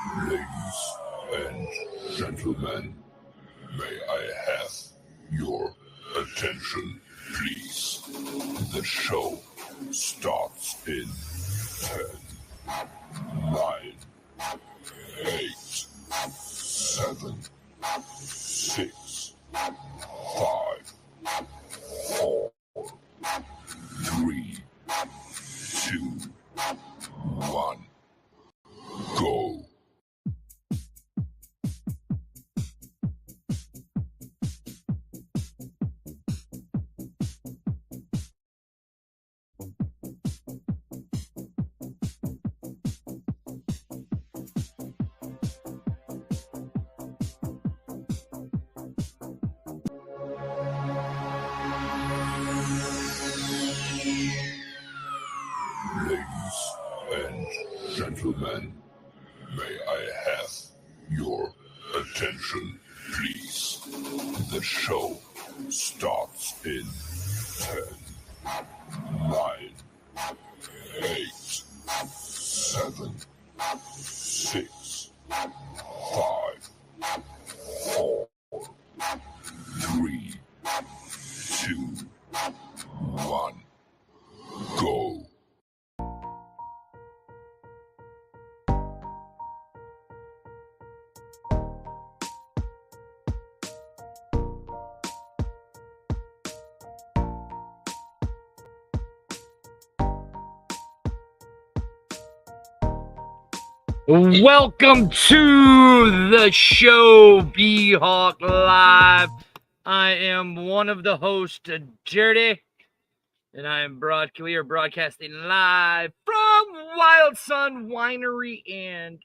Ladies and gentlemen, may I have your attention, please? The show starts in 10, 9, 8, 7, 6, 5, 4, 3, 2, 1, go. Ladies and gentlemen, may I have your attention, please? The show starts in 10, 9, 8, 7, 6, 5, 4, 3, 2, 1, go. Welcome to the show, B-Hawk Live. I am one of the hosts, Dirty, and we are broadcasting live from Wild Sun Winery and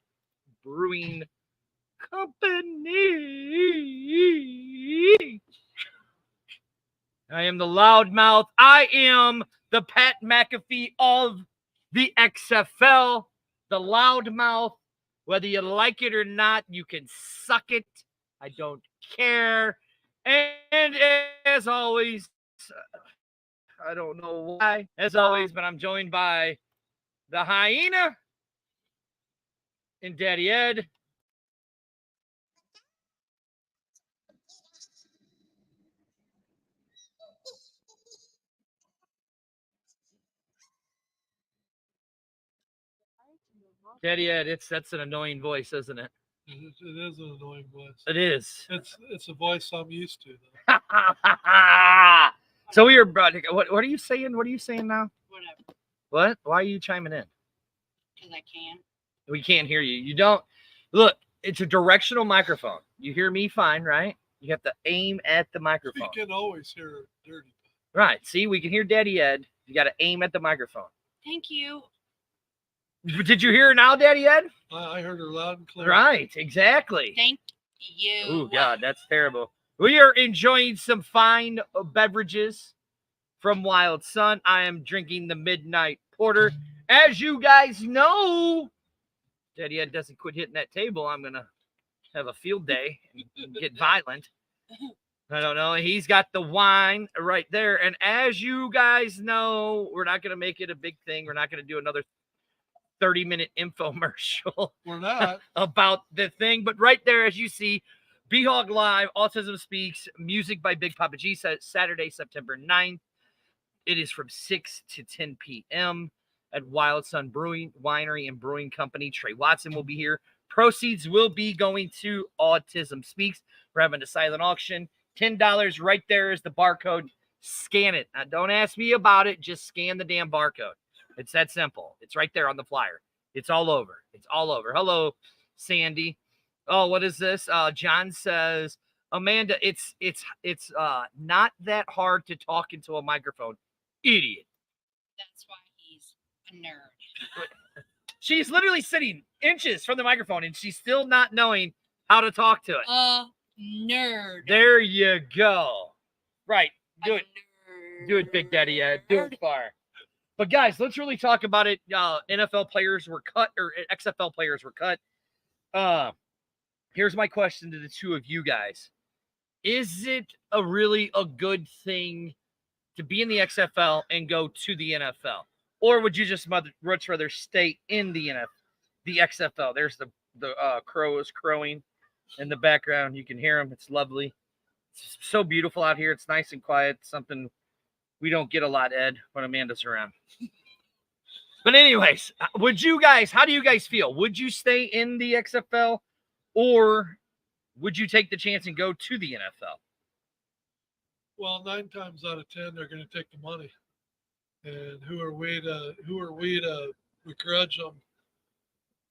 Brewing Company. I am the loudmouth. I am the Pat McAfee of the XFL. The loudmouth, whether you like it or not, you can suck it. I don't care. And as always, I don't know why, as always, but I'm joined by the hyena and Daddy Ed. Daddy Ed, that's an annoying voice, isn't it? It is an annoying voice. It is. It's a voice I'm used to, though. So we are what are you saying? What are you saying now? Whatever. What? Why are you chiming in? Because I can. We can't hear you. You don't look. It's a directional microphone. You hear me fine, right? You have to aim at the microphone. You can always hear Dirty. Right. See, we can hear Daddy Ed. You got to aim at the microphone. Thank you. Did you hear her now, Daddy Ed? I heard her loud and clear. Right. Exactly. Thank you. Oh God, that's terrible. We are enjoying some fine beverages from Wild Sun. I am drinking the Midnight Porter. As you guys know, Daddy Ed doesn't quit hitting that table, I'm going to have a field day and get violent. I don't know. He's got the wine right there. And as you guys know, we're not going to make it a big thing. We're not going to do another 30-minute infomercial. We're not. About the thing. But right there, as you see, B-Hawk Live, Autism Speaks, music by Big Papa G, Saturday, September 9th. It is from 6 to 10 p.m. at Wild Sun Brewing, Winery and Brewing Company. Trey Watson will be here. Proceeds will be going to Autism Speaks. We're having a silent auction. $10 right there is the barcode. Scan it. Now, don't ask me about it. Just scan the damn barcode. It's that simple. It's right there on the flyer. It's all over. It's all over. Hello, Sandy. Oh, what is this? John says, Amanda, it's not that hard to talk into a microphone. Idiot. That's why he's a nerd. She's literally sitting inches from the microphone, and she's still not knowing how to talk to it. A nerd. There you go. Right. Do it. Nerd. Do it, Big Daddy Ed. Do it far. But guys, let's really talk about it. NFL players were cut, or XFL players were cut. Here's my question to the two of you guys. Is it really a good thing to be in the XFL and go to the NFL? Or would you just much rather stay in the XFL? There's the the crow is crowing in the background. You can hear him. It's lovely. It's so beautiful out here. It's nice and quiet. Something we don't get a lot, Ed, when Amanda's around. But anyways, how do you guys feel? Would you stay in the XFL or would you take the chance and go to the NFL? Well, 9 times out of 10, they're going to take the money. And who are we to begrudge them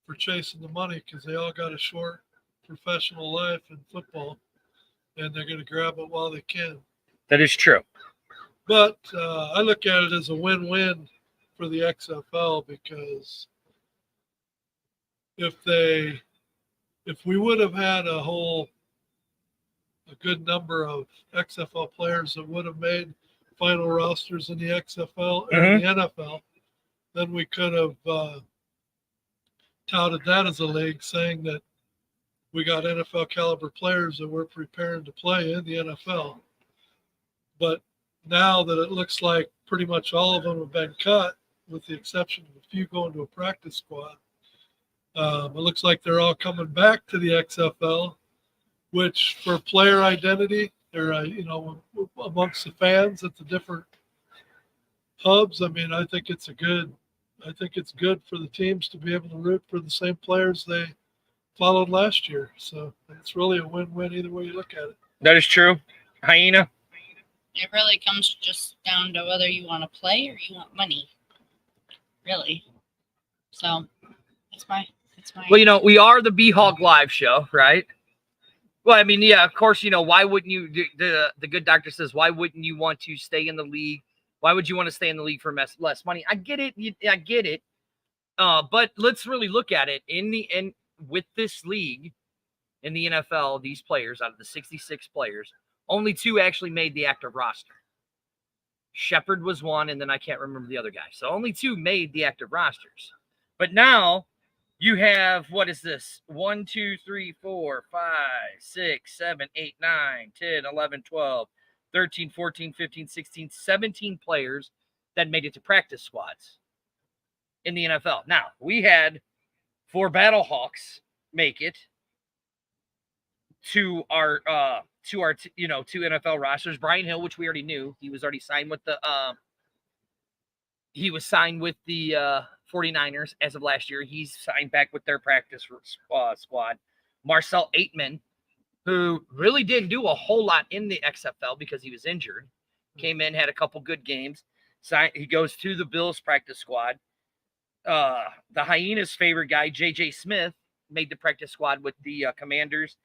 for chasing the money? Because they all got a short professional life in football, and they're going to grab it while they can. That is true. But I look at it as a win-win for the XFL, because if we would have had a good number of XFL players that would have made final rosters in the XFL and the NFL, then we could have touted that as a league, saying that we got NFL caliber players that we're preparing to play in the NFL. But now that it looks like pretty much all of them have been cut, with the exception of a few going to a practice squad, it looks like they're all coming back to the XFL, which for player identity, or amongst the fans at the different hubs, I mean, I think it's good for the teams to be able to root for the same players they followed last year. So it's really a win-win either way you look at it. That is true. Hyena? It really comes just down to whether you want to play or you want money. Really. So it's my. Well, we are the B-Hog Live show, right? Well, I mean, yeah, of course, why wouldn't you, the good doctor says, why wouldn't you want to stay in the league? Why would you want to stay in the league for less money? I get it. I get it. But let's really look at it with this league in the NFL, these players, out of the 66 players, only 2 actually made the active roster. Shepard was one, and then I can't remember the other guy. So only 2 made the active rosters. But now you have, what is this? 1, 2, 3, 4, 5, 6, 7, 8, 9, 10, 11, 12, 13, 14, 15, 16, 17 players that made it to practice squads in the NFL. Now, we had 4 Battlehawks make it to our two NFL rosters. Brian Hill, which we already knew, he was already signed with the 49ers as of last year. He's signed back with their practice squad. Marcel Aitman, who really didn't do a whole lot in the XFL because he was injured, came in, had a couple good games. He goes to the Bills practice squad. The Hyenas' favorite guy, J.J. Smith, made the practice squad with the Commanders.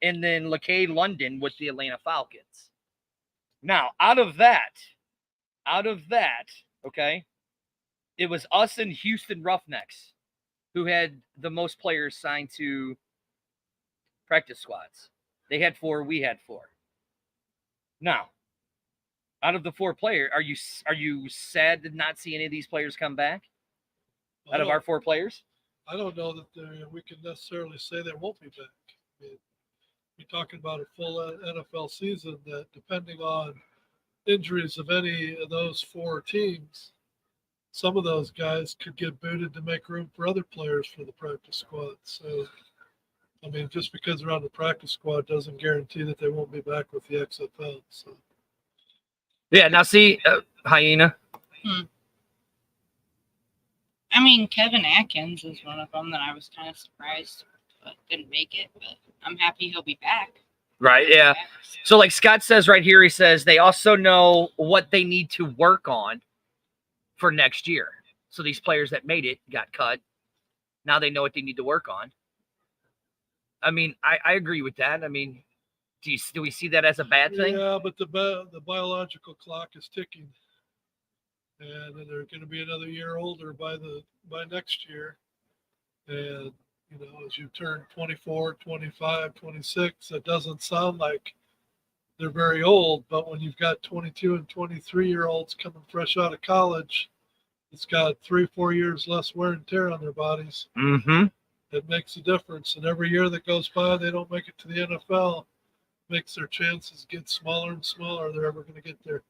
And then Lakay London with the Atlanta Falcons. Now, out of that, okay, it was us and Houston Roughnecks who had the most players signed to practice squads. They had 4, we had 4. Now, out of the 4 players, are you sad to not see any of these players come back? Out of our 4 players? I don't know that we can necessarily say they won't be back. I mean, you're talking about a full NFL season that, depending on injuries of any of those 4 teams, some of those guys could get booted to make room for other players for the practice squad. So, I mean, just because they're on the practice squad doesn't guarantee that they won't be back with the XFL. So, yeah. Now, see, Hyena. I mean, Kevin Atkins is one of them that I was kind of surprised but didn't make it. But I'm happy he'll be back. Right, yeah. So like Scott says right here, he says they also know what they need to work on for next year. So these players that made it got cut. Now they know what they need to work on. I mean, I agree with that. I mean, do we see that as a bad thing? Yeah, but the biological clock is ticking. And they're going to be another year older by next year. And as you turn 24, 25, 26, it doesn't sound like they're very old, but when you've got 22 and 23-year-olds coming fresh out of college, it's got 3-4 years less wear and tear on their bodies. Mm-hmm. It makes a difference. And every year that goes by, they don't make it to the NFL, makes their chances get smaller and smaller. They're ever going to get there.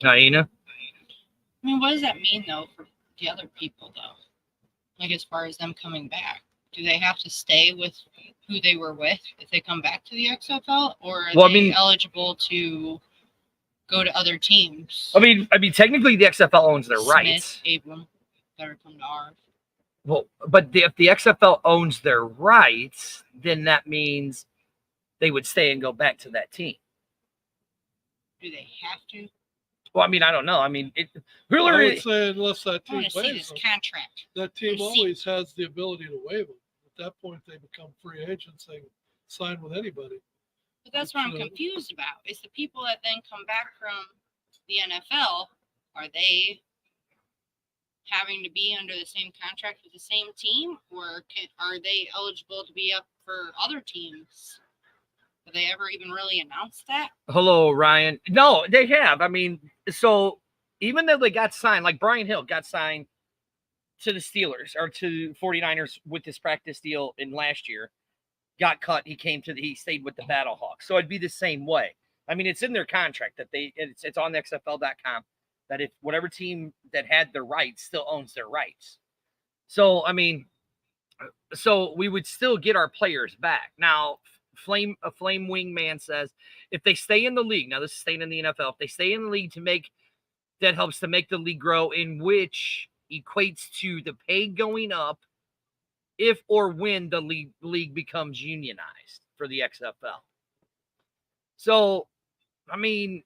Hyena? I mean, what does that mean, though, for the other people, though? Like as far as them coming back, do they have to stay with who they were with if they come back to the XFL, or are Well, I they mean- eligible to go to other teams? I mean, technically the XFL owns their Smith, rights. Abram, better come to ours. Well, but if the XFL owns their rights, then that means they would stay and go back to that team. Do they have to? Well, I mean, I don't know. I mean, I really, would say unless that I team want to see waives this them, contract. that team see. always has the ability to waive them. At that point, they become free agents. They can sign with anybody. But that's what I'm Sure. confused about. Is the people that then come back from the NFL, are they having to be under the same contract with the same team, or are they eligible to be up for other teams? Have they ever even really announced that? hello, Ryan. No, they have. I mean, so even though they got signed, like Brian Hill got signed to the Steelers or to 49ers with this practice deal in last year, got cut. He stayed with the Battlehawks. So it'd be the same way. I mean, it's in their contract that it's on the XFL.com that if whatever team that had the rights still owns their rights. So, I mean, so we would still get our players back. Now, Flame Wingman says if they stay in the league, now this is staying in the NFL, if they stay in the league that helps to make the league grow, in which equates to the pay going up if or when the league becomes unionized for the XFL. So, I mean,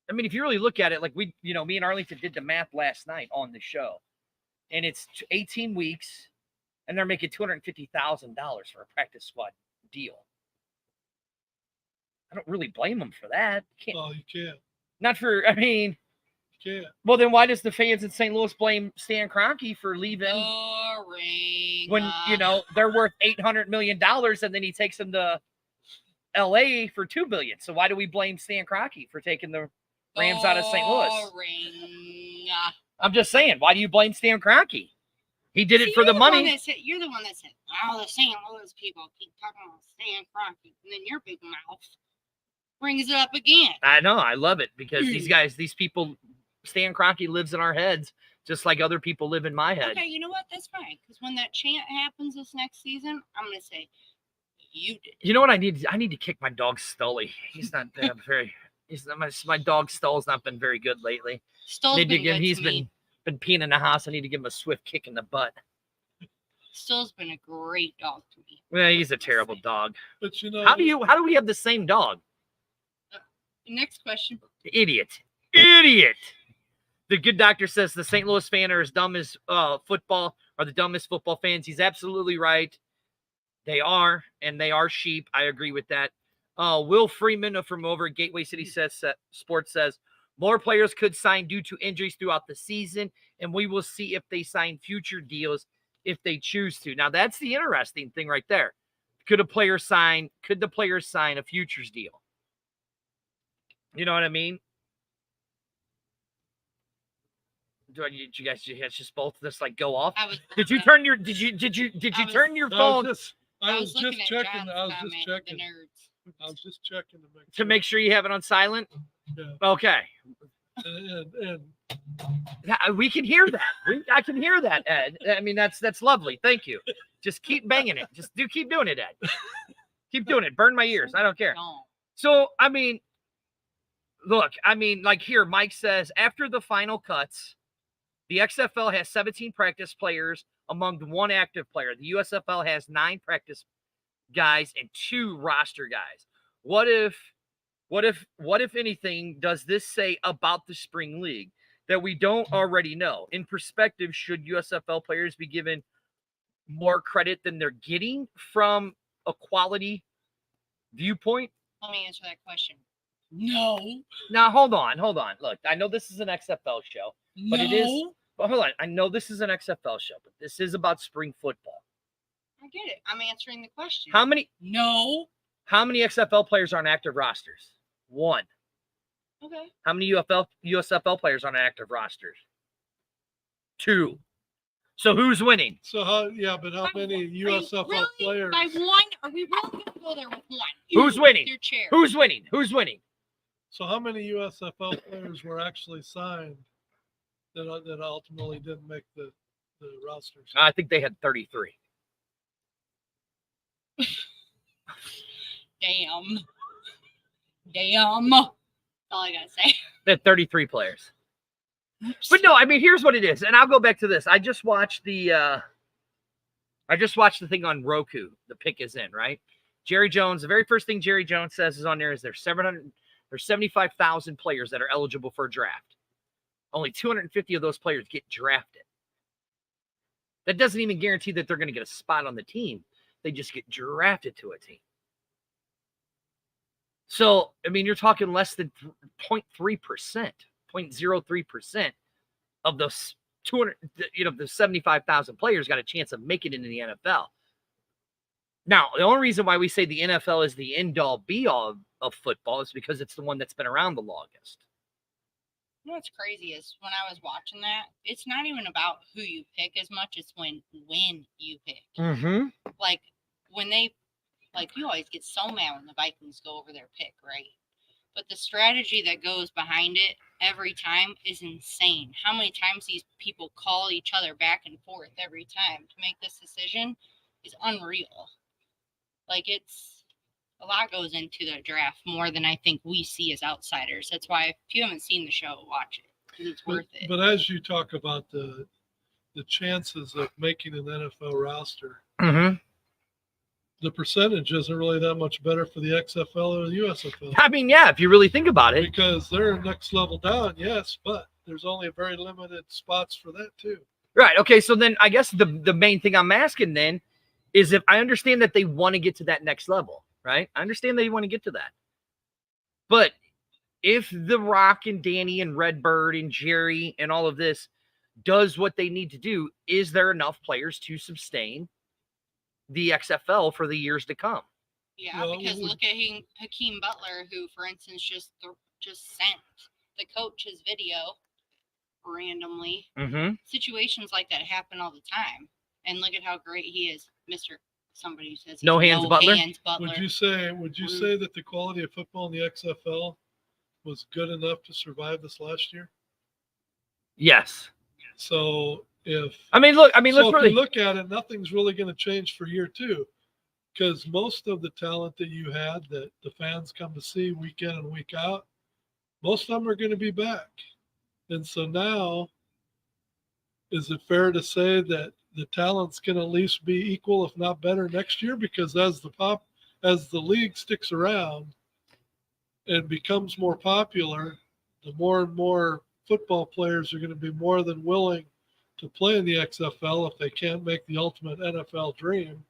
if you really look at it, like me and Arlington did the math last night on the show, and it's 18 weeks, and they're making $250,000 for a practice squad deal. I don't really blame them for that. Oh, you can't. Not for, I mean, You can't. well, then why does the fans in St. Louis blame Stan Kroenke for leaving Boring. when, they're worth $800 million and then he takes them to LA for $2 billion? So why do we blame Stan Kroenke for taking the Rams out of St. Louis? Boring. I'm just saying, why do you blame Stan Kroenke? He did it See, for the money. You're the one that said, the St. Louis people keep talking about Stan Kroenke, and then your big mouth brings it up again. I know. I love it because these people, Stan Kroenke lives in our heads just like other people live in my head. Okay, you know what? That's fine. Because when that chant happens this next season, I'm going to say, you did. You know what I need? I need to kick my dog Stully. He's not my dog Stull's not been very good lately. Stull's been good He's to me. been peeing in the house. I need to give him a swift kick in the butt. Stull's been a great dog to me. Well, he's a terrible dog. But How do we have the same dog? Next question. Idiot. The good doctor says the St. Louis fan are as dumb as football, are the dumbest football fans. He's absolutely right. They are, and they are sheep. I agree with that. Will Freeman from over at Gateway City Sports says more players could sign due to injuries throughout the season, and we will see if they sign future deals if they choose to. Now, that's the interesting thing right there. Could the players sign a futures deal? You know what I mean? Did you guys just both just like go off? Did you turn your phone I was looking just at checking. John's I was comment, just the checking. nerds. I was just checking to make sure you have it on silent? Yeah. Okay. And We can hear that. I can hear that, Ed. I mean, that's lovely. Thank you. Just keep banging it. Keep doing it, Ed. Keep doing it. Burn my ears. I don't care. No. So, I mean, look, like here, Mike says, after the final cuts, the XFL has 17 practice players among the one active player. The USFL has 9 practice guys and 2 roster guys. What if anything does this say about the spring league that we don't already know? In perspective, should USFL players be given more credit than they're getting from a quality viewpoint? Let me answer that question. No. Now, hold on. Look, I know this is an XFL show, but it is. But hold on. I know this is an XFL show, but this is about spring football. I get it. I'm answering the question. How many No. XFL players are on active rosters? 1. Okay. How many USFL players on active rosters? 2. So who's winning? so how many USFL players? By one? Are we really going to go there with one? Who's winning? Your chair. Who's winning? So how many USFL players were actually signed that ultimately didn't make the the rosters? I think they had 33. Damn. That's all I gotta say. They had 33 players. But no, I mean, here's what it is, and I'll go back to this. I just watched the thing on Roku. The pick is in, right? Jerry Jones. The very first thing Jerry Jones says is on there is there's 75,000 players that are eligible for a draft. Only 250 of those players get drafted. That doesn't even guarantee that they're going to get a spot on the team. They just get drafted to a team. So, I mean, you're talking less than 0.3%, 0.03% of those 200, the 75,000 players got a chance of making it into the NFL. Now, the only reason why we say the NFL is the end-all, be-all of football is because it's the one that's been around the longest. You know what's crazy is when I was watching that, it's not even about who you pick as much as when you pick. Mm-hmm. Like when they, like you always get so mad when the Vikings go over their pick, right? But the strategy that goes behind it every time is insane. How many times these people call each other back and forth every time to make this decision is unreal. Like it's a lot goes into the draft more than I think we see as outsiders. That's why if you haven't seen the show, watch it because it's worth it. But as you talk about the chances of making an NFL roster, Mm-hmm. the percentage isn't really that much better for the XFL or the USFL. I mean, yeah, if you really think about it. Because they're next level down, yes, but there's only a very limited spots for that too. Right. Okay. So then I guess the main thing I'm asking then is if I understand that they want to get to that next level, right? I understand they want to get to that. But if The Rock and Danny and Redbird and Jerry and all of this does what they need to do, is there enough players to sustain the XFL for the years to come? Yeah, Well, because look at Hakeem Butler, who, for instance, just sent the coach his video randomly. Mm-hmm. Situations like that happen all the time. And look at how great he is, Mr. Somebody says he's No Hands Butler? Hands Butler. Would you say that the quality of football in the XFL was good enough to survive this last year? Yes. So if let's if really you look at it, nothing's really going to change for year two, because most of the talent that you had that the fans come to see week in and week out, most of them are going to be back. And so now, is it fair to say that the talent's going to at least be equal, if not better, next year? Because as the league sticks around and becomes more popular, the more and more football players are going to be more than willing to play in the XFL if they can't make the ultimate NFL dream.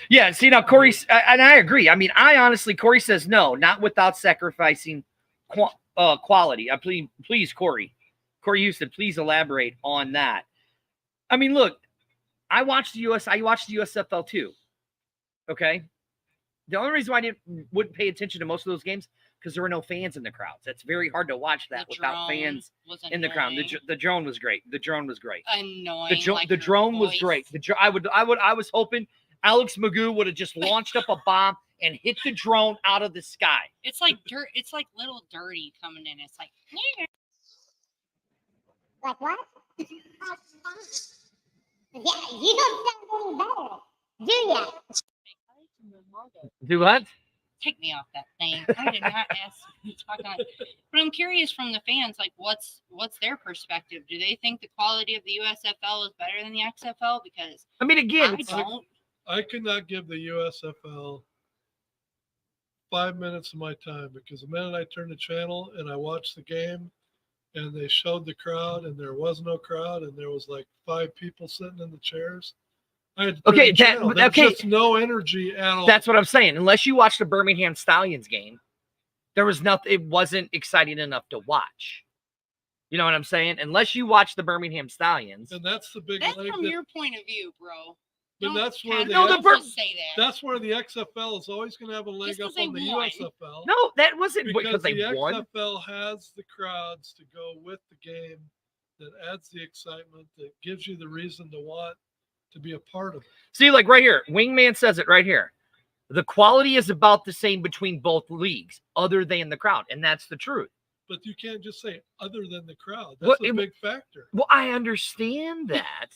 Yeah, see, now Corey, and I agree. I mean, Corey says no, not without sacrificing quality. Please, Corey Houston, please elaborate on that. I mean, look, I watched the USFL too. Okay, the only reason why I wouldn't pay attention to most of those games because there were no fans in the crowds. That's very hard to watch that without fans in the crowd. The drone was great. Annoying. The drone was great. I was hoping Alex Magoo would have just launched up a bomb and hit the drone out of the sky. It's like dirt. It's like little dirty coming in. It's like. Like what? Yeah, you don't sound any better, do ya? Do what? Take me off that thing. I did not ask you to talk on it. But I'm curious from the fans, like what's their perspective? Do they think the quality of the USFL is better than the XFL? Because I mean, again, I could not give the USFL 5 minutes of my time, because the minute I turned the channel and I watched the game and they showed the crowd and there was no crowd and there was like 5 people sitting in the chairs, I had to turn the channel. There's just no energy at all. That's what I'm saying. Unless you watched the Birmingham Stallions game, there was nothing. It wasn't exciting enough to watch. You know what I'm saying? Unless you watch the Birmingham Stallions, and that's the big. That's from your point of view, bro. But that's where say that. That's where the XFL is always going to have a leg up on the USFL. No, that wasn't because they the won. XFL has the crowds to go with the game, that adds the excitement, that gives you the reason to want to be a part of it. See, like right here, Wingman says it right here. The quality is about the same between both leagues, other than the crowd, and that's the truth. But you can't just say other than the crowd. Well, That's a big factor. Well, I understand that.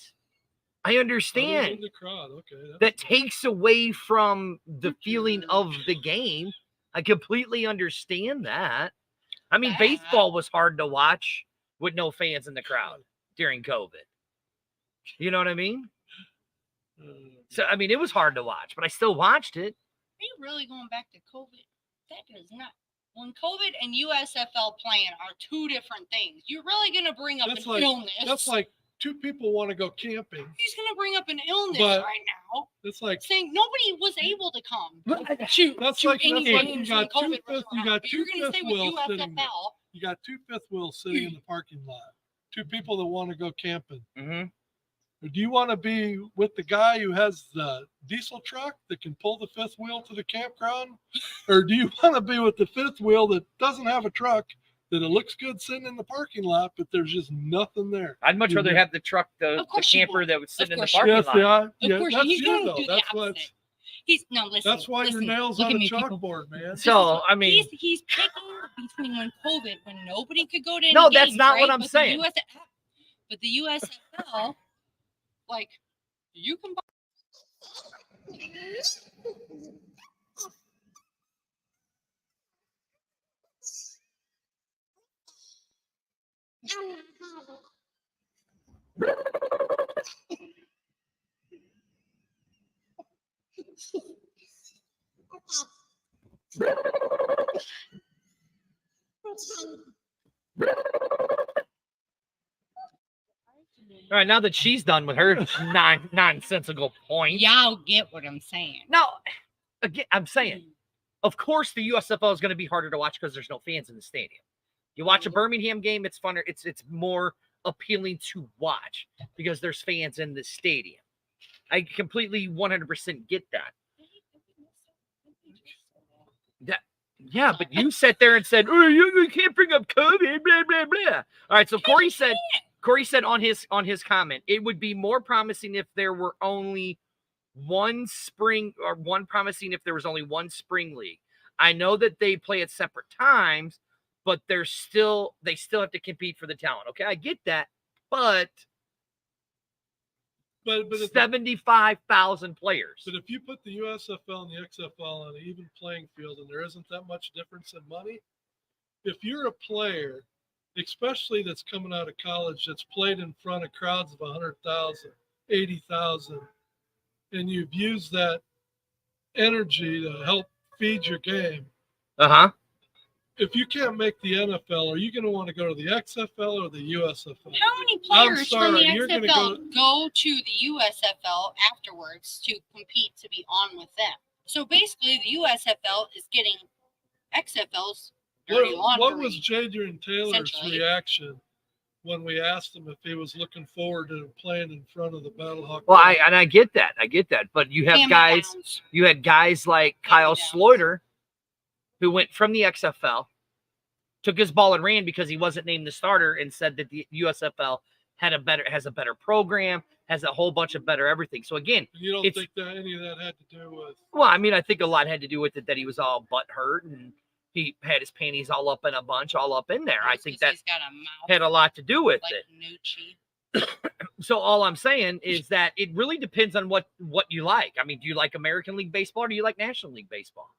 I Other understand. than the crowd. Okay. That takes away from the feeling of the game. I completely understand that. I mean, That- baseball was hard to watch with no fans in the crowd during COVID. You know what I mean? So, I mean, it was hard to watch, but I still watched it. Are you really going back to COVID? That does not. When COVID and USFL playing are two different things. You're really going to bring up That's an like- illness. That's like two people want to go camping. He's going to bring up an illness But- right now, It's like saying nobody was able to come. that's Shoot, like any you games when got two COVID was fifth you around. got But two you're going to fifth say with wheels sitting there. USFL, You got two fifth wheels sitting in the parking lot. Two people that want to go camping. Mm-hmm. Or do you want to be with the guy who has the diesel truck that can pull the fifth wheel to the campground? Or do you want to be with the fifth wheel that doesn't have a truck, that it looks good sitting in the parking lot, but there's just nothing there? I'd much rather have the truck, the course you camper would. that would sit Of in the course you parking Yes, lot. they are. of Yeah, course, that's he's you going though. to do the That's opposite. what. He's no listen. That's why your listen, nails look on at a me, people. chalkboard, man. So, I mean, He's picking between when COVID, when nobody could go to any No, that's games, not what right? I'm But saying. But the USFL, like, you can buy. all right, now that she's done with her nonsensical point. Y'all get what I'm saying. Now, again, I'm saying, of course, the USFL is going to be harder to watch because there's no fans in the stadium. You watch a Birmingham game, it's funner. It's more appealing to watch because there's fans in the stadium. I completely 100% get that. Yeah, but you sat there and said, "Oh, you can't bring up COVID." Blah blah blah. All right, so Corey said on his comment, it would be more promising if there were only one spring, or one promising if there was only one spring league. I know that they play at separate times, but they still have to compete for the talent. Okay, I get that, but But 75,000 players. But if you put the USFL and the XFL on an even playing field and there isn't that much difference in money, if you're a player, especially that's coming out of college, that's played in front of crowds of 100,000, 80,000, and you've used that energy to help feed your game, if you can't make the NFL, are you going to want to go to the XFL or the USFL? How many players from sorry, the you're gonna XFL go to the USFL afterwards to compete to be on with them? So basically, the USFL is getting XFL's dirty laundry. What was Jadrian Taylor's essentially. reaction when we asked him if he was looking forward to playing in front of the Battlehawk? Well, I get that, but you have Hand-me-downs. you had guys like Kyle Hand-me-downs. Sloiter, who went from the XFL, took his ball and ran because he wasn't named the starter, and said that the USFL has a better program, has a whole bunch of better everything. So again, You don't it's- think that any of that had to do with? well, I mean, I think a lot had to do with it that he was all butt hurt and he had his panties all up in a bunch, all up in there. I Just think 'cause that he's got a mouth had a lot to do with like it. Nucci. So all I'm saying is that it really depends on what you like. I mean, do you like American League Baseball or do you like National League Baseball?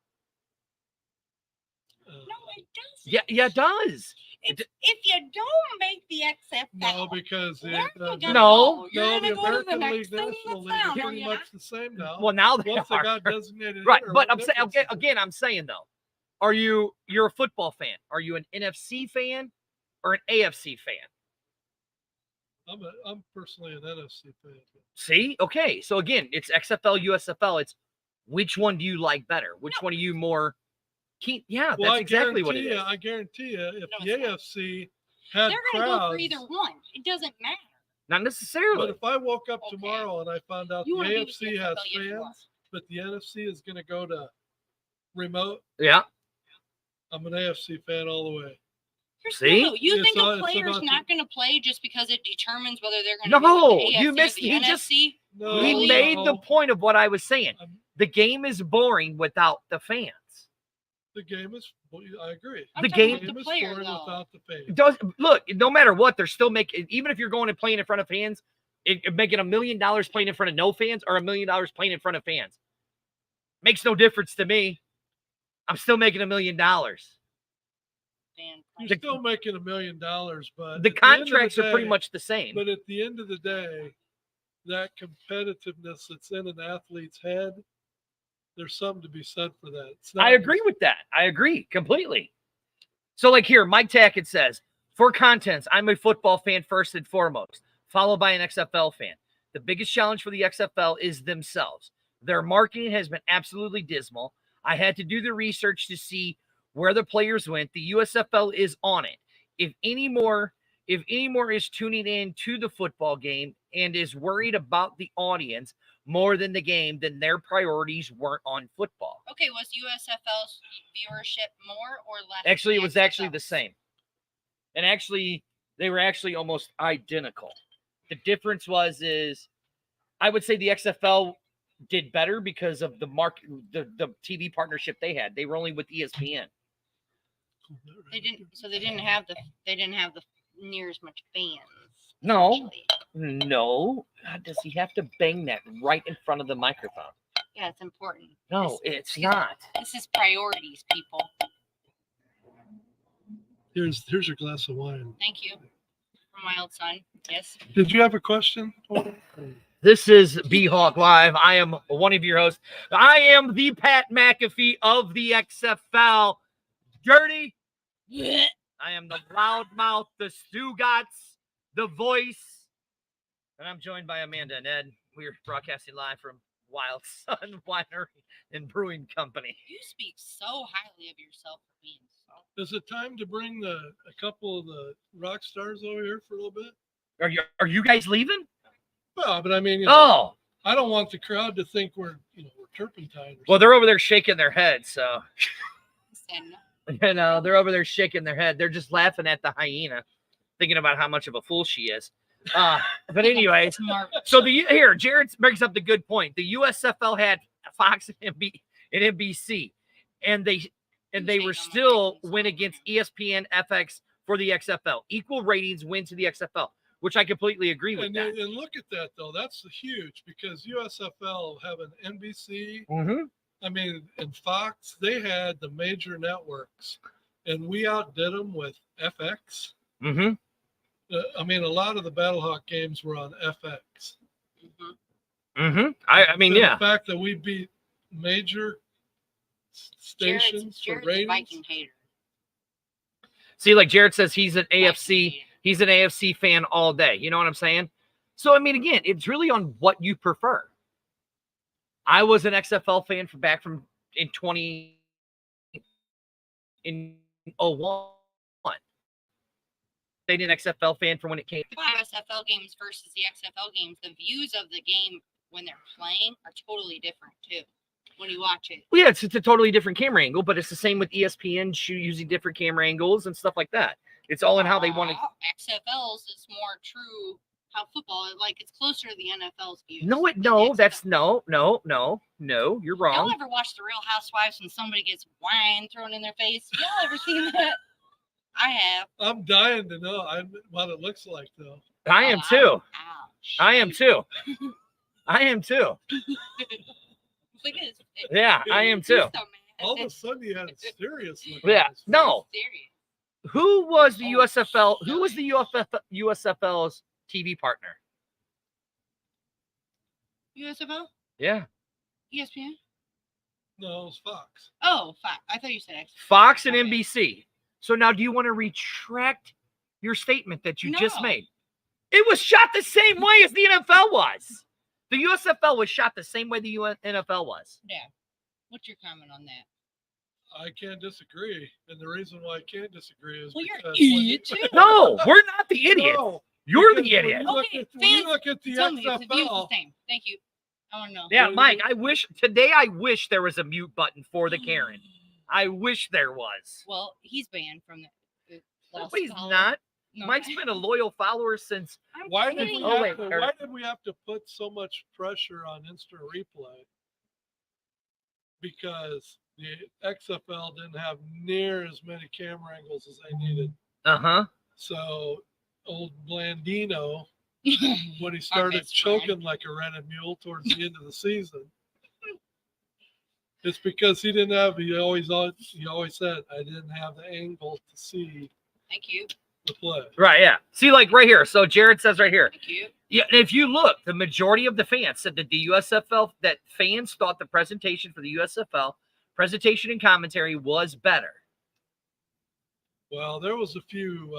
No, it doesn't. Yeah, it does. If you don't make the XFL, No, because where are you no, gonna No. go? You're the gonna go to the American next League, thing National that's League are down, are pretty you much not? the same now. Well, now they Once they are. got designated Right, hitter, but what I'm saying difference is again, I'm saying though, you're a football fan? Are you an NFC fan or an AFC fan? it? I'm personally an NFC fan. See, okay, so again, it's XFL, USFL. It's which one do you like better? Which one are you more keen? Yeah, Well, that's exactly what it is. I guarantee you, if No, the it's not. AFC had They're gonna go for crowds, either one. It doesn't matter. Not necessarily. but if I woke up Okay. tomorrow and I found out You the wanna be with AFC the has XFL, yes, you are. fans, but the NFC is going to go to remote, Yeah. I'm an AFC fan all the way. Here's the See? deal, though. You It's think all- a it's player's about not going to play just because it determines whether they're going No, to go with the AFC you or missed- the he just- NFC? No, He made the no. point of what I was saying. I'm- The game is boring without the fans. The game is. I agree. I'm The talking game- about the is player, boring though. without the fans. It does look, no matter what, they're still making, even if you're going and playing in front of fans, making $1 million playing in front of no fans or $1 million playing in front of fans. Makes no difference to me. I'm still making $1 million. Dan, You're The- still making $1 million, but The at the end of the contracts are pretty day- much the same. But at the end of the day, that competitiveness that's in an athlete's head, there's something to be said for that. It's not I agree with that. I agree completely. So, like here, Mike Tackett says, for contents, I'm a football fan first and foremost, followed by an XFL fan. The biggest challenge for the XFL is themselves. Their marketing has been absolutely dismal. I had to do the research to see where the players went. The USFL is on it. If any more is tuning in to the football game and is worried about the audience more than the game, then their priorities weren't on football. Okay, was USFL's viewership more or less? Actually, it than was actually the XFL's? same. And actually, they were actually almost identical. The difference is I would say the XFL did better because of the the TV partnership they had. They were only with ESPN. They didn't have the near as much fans. No, essentially. no. God, does he have to bang that right in front of the microphone? Yeah, it's important. No, it's not. This is priorities, people. Here's your glass of wine. Thank you. From my old son. Yes. Did you have a question? This is B-Hawk Live. I am one of your hosts. I am the Pat McAfee of the XFL. Dirty. I am the loudmouth, the Stugotz, the voice. And I'm joined by Amanda and Ed. We're broadcasting live from Wild Sun Winery and Brewing Company. You speak so highly of yourself for being so. Is it time to bring a couple of the rock stars over here for a little bit? Are you guys leaving? Well, but I mean, Oh, I don't want the crowd to think we're turpentine. Or well, they're over there shaking their heads. So, Listen, they're over there shaking their head. They're just laughing at the hyena, thinking about how much of a fool she is. But anyways, smart. so Jared brings up the good point. The USFL had Fox and NBC, and they were still win against ESPN, FX for the XFL. Equal ratings win to the XFL, which I completely agree with And that. look at that though. That's huge because USFL have an NBC. Mm-hmm. I mean, and Fox. They had the major networks, and we outdid them with FX. Mm-hmm. I mean, a lot of the Battlehawk games were on FX. Mhm. Mm-hmm. I mean, The yeah. fact that we beat major stations Jared's for a ratings. Viking hater. See, like Jared says, he's an Viking AFC. hater. He's an AFC fan all day. You know what I'm saying? So, I mean, again, it's really on what you prefer. I was an XFL fan in 2001. Stayed an XFL fan from when it came. USFL games versus the XFL games, the views of the game when they're playing are totally different too. When you watch it, Well, yeah, it's a totally different camera angle, but it's the same with ESPN using different camera angles and stuff like that. It's all in how they want to. XFL's is more true. How football, like it's closer to the NFL's views. No, than the XFL. no. You're Y'all wrong. ever watch The Real Housewives when somebody gets wine thrown in their face? Y'all ever seen that? I have. I'm dying to know what it looks like though. I am Oh, too. Ouch. I am too. I am too. Look at his face. Yeah, I am He's too. so mad. All of a sudden, you had a serious look. Yeah, on his face. no. Serious. Who was the Oh, USFL? Who was silly. the USFL's TV partner? USFL? Yeah, ESPN? No, it was Fox. Oh, fuck. I thought you said X. Fox and Okay. NBC. So now, do you want to retract your statement that you just No. made? It was shot the same way as the NFL was. The USFL was shot the same way the NFL was. Yeah. What's your comment on that? I can't disagree, and the reason why I can't disagree is Well, you're an because when idiot too. No, we're not the idiots. No, You're because the when idiot. you look Okay, at- when you fans, look at the Tell me if the view's the XFL, same. Thank you. I want to know. Yeah, Well, Mike, I wish there was a mute button for the Karen. I wish there was. Well, he's banned from the But he's follow. not. No, Mike's been a loyal follower since. I'm why did, kidding. we Oh, have wait, to, Eric. why did we have to put so much pressure on instant replay? because the XFL didn't have near as many camera angles as they needed. Uh-huh. So old Blandino, when he started best friend. choking like a rented mule towards the end of the season, it's because he didn't have. He always said, "I didn't have the angle to see Thank you. the play." Right, yeah. See, like right here. So Jared says right here. Thank you. Yeah, and if you look, the majority of the fans said that the USFL, that fans thought the presentation for the USFL, presentation and commentary was better. Well, there was a few.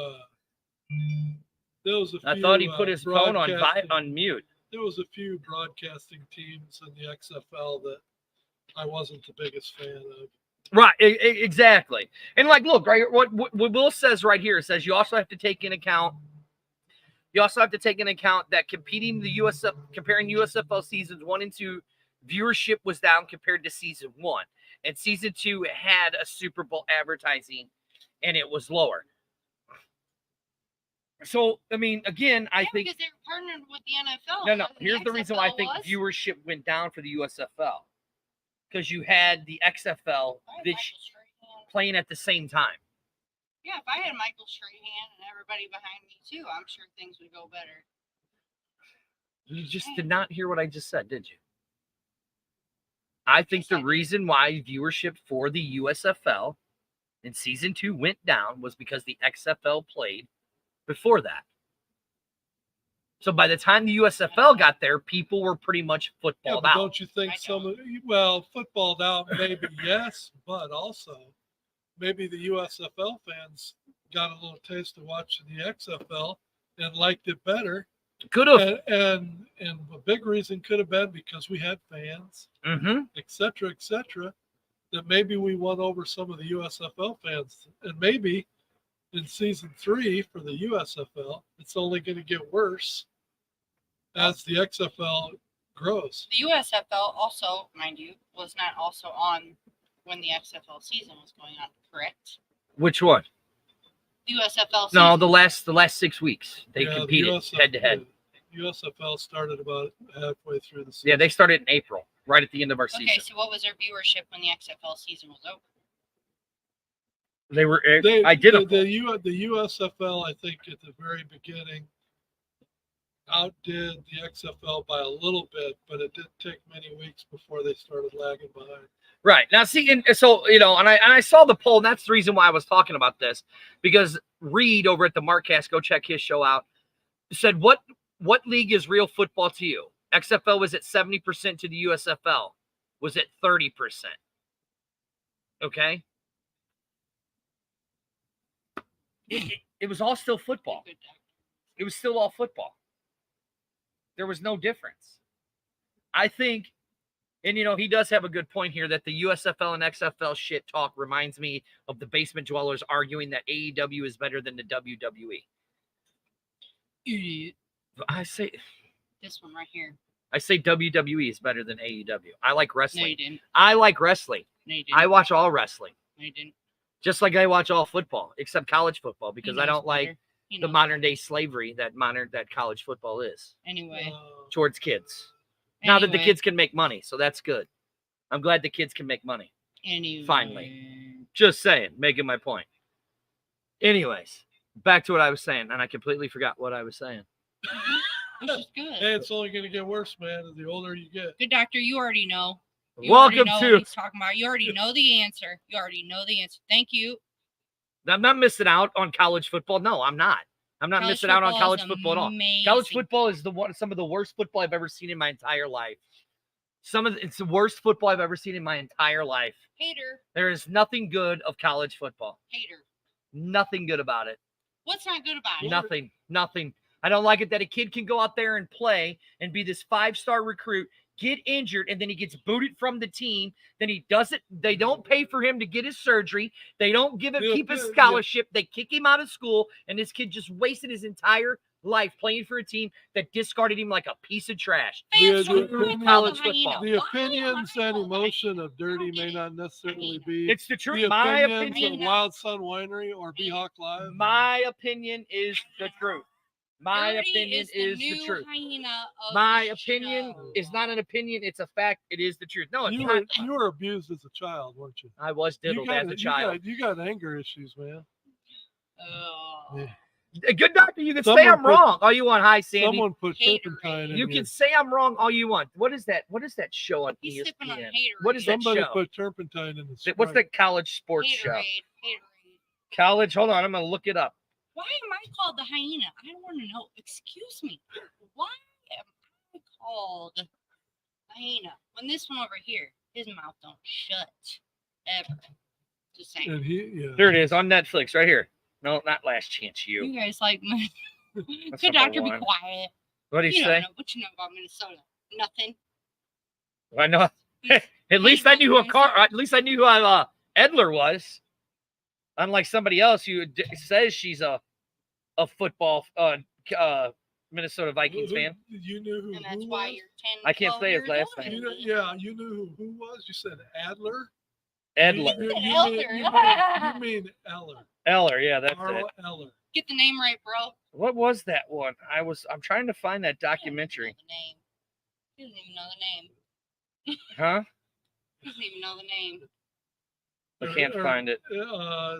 There was a few. I thought he put his phone broadcasting- on mute. There was a few broadcasting teams in the XFL that I wasn't the biggest fan of. Right, exactly. And like, look, right here, what Will says right here, it says you also have to take in account. You also have to take in account that comparing USFL seasons 1 and 2, viewership was down compared to season 1, and season 2 had a Super Bowl advertising, and it was lower. So, I mean, again, I think because they were partnered with the NFL. no. wasn't Here's the reason why I think was. viewership went down for the USFL, because you had the XFL I had this Michael Strahan. playing at the same time. Yeah, if I had Michael Strahan and everybody behind me too, I'm sure things would go better. You just did not hear what I just said, did you? I think the reason why viewership for the USFL in season 2 went down was because the XFL played before that. So by the time the USFL got there, people were pretty much Yeah, footballed but out. don't you think footballed out, maybe yes, but also maybe the USFL fans got a little taste of watching the XFL and liked it better. Could have. And a big reason could have been because we had fans, Mm-hmm. et cetera, that maybe we won over some of the USFL fans. And maybe in season 3 for the USFL, it's only going to get worse as the XFL grows. The USFL also, mind you, was not also on when the XFL season was going on, correct? Which one? The USFL season. No, the last 6 weeks they Yeah, the competed head to head. The USFL started about halfway through the season. Yeah, they started in April, right at the end of our Okay, season. so what was their viewership when the XFL season was over? They were. They- I did the, a the USFL, I think, at the very beginning outdid the XFL by a little bit, but it didn't take many weeks before they started lagging behind. Right. Now, see, and so, and I saw the poll, and that's the reason why I was talking about this, because Reed over at the Markcast, go check his show out, said, what league is real football to you? XFL was at 70% to the USFL. Was it 30%? Okay. It was all still football. Good doctor. It was still all football. There was no difference. I think, and he does have a good point here that the USFL and XFL shit talk reminds me of the basement dwellers arguing that AEW is better than the WWE. I say This one right here. WWE is better than AEW. I like No, wrestling. you didn't. I like wrestling. No, you didn't. I watch all wrestling, No, you didn't. just like I watch all football, except college football, because He I knows don't like better. He the knows modern better. day slavery that college football is Anyway. towards kids. Now that the Anyway. kids can make money, so that's good. I'm glad the kids can make money. Anyway. Finally. Just saying, making my point. Anyways, back to what I was saying, and I completely forgot what I was saying. Which is good. Hey, it's only going to get worse, man, the older you get. Good doctor, you already know. You already Welcome know what to. he's talking about. You already know the answer. You already know the answer. Thank you. I'm not missing out on college football. No, I'm not. I'm not College missing out on football college is football at all. amazing. College football is some of the worst football I've ever seen in my entire life. It's the worst football I've ever seen in my entire life. Hater. There is nothing good of college football. Hater. Nothing good about it. What's not good about it? Nothing. I don't like it that a kid can go out there and play and be this 5-star recruit, get injured, and then he gets booted from the team. Then he doesn't. They don't pay for him to get his surgery. They don't keep his scholarship. They kick him out of school, and this kid just wasted his entire life playing for a team that discarded him like a piece of trash. Fans The- don't the- like college the hyena. football. The Why opinions am I and the emotion hyena? of Dirty I don't may get not it. necessarily be It's the truth. the My opinions opinion. of Wild Sun Winery or Behawk Live. My opinion is the truth. My Dirty opinion is is the the new truth. hyena of My the opinion show. is not an opinion; it's a fact. It is the truth. No, it's You not. were abused as a child, weren't you? I was diddled as a child. You got anger issues, man. Oh. Yeah. A good doctor, you can say Someone I'm put- wrong all you want. Hi, Sandy. Someone put Haterade. turpentine in You your. can say I'm wrong all you want. What is that? What is that show on He's sipping on ESPN? Haterade. What is that Somebody show? put turpentine in the Sprite. What's the college sports show? Haterade. College. Hold on, I'm gonna look it up. Why am I called the hyena? I don't want to know. Excuse me. Why am I called the hyena? When this one over here, his mouth don't shut ever. Just saying. And yeah. There it is on Netflix, right here. No, not Last Chance You. You guys like my That's good number doctor, be one. quiet. What do you You say? don't know what you know about Minnesota. Nothing. I know. At least I knew who at least I knew who Edler was. Unlike somebody else who says she's a football Minnesota Vikings fan. You knew who? And that's who why was? you're 10. I can't 12 say his years last older name. than me. Yeah, you knew who was. You said Adler. Edler. You mean Eller. Eller, yeah, that's it. Carl Eller. Get the name right, bro. What was that one? I'm trying to find that He documentary. doesn't even know the name. Huh? He doesn't even know the name. I can't find it.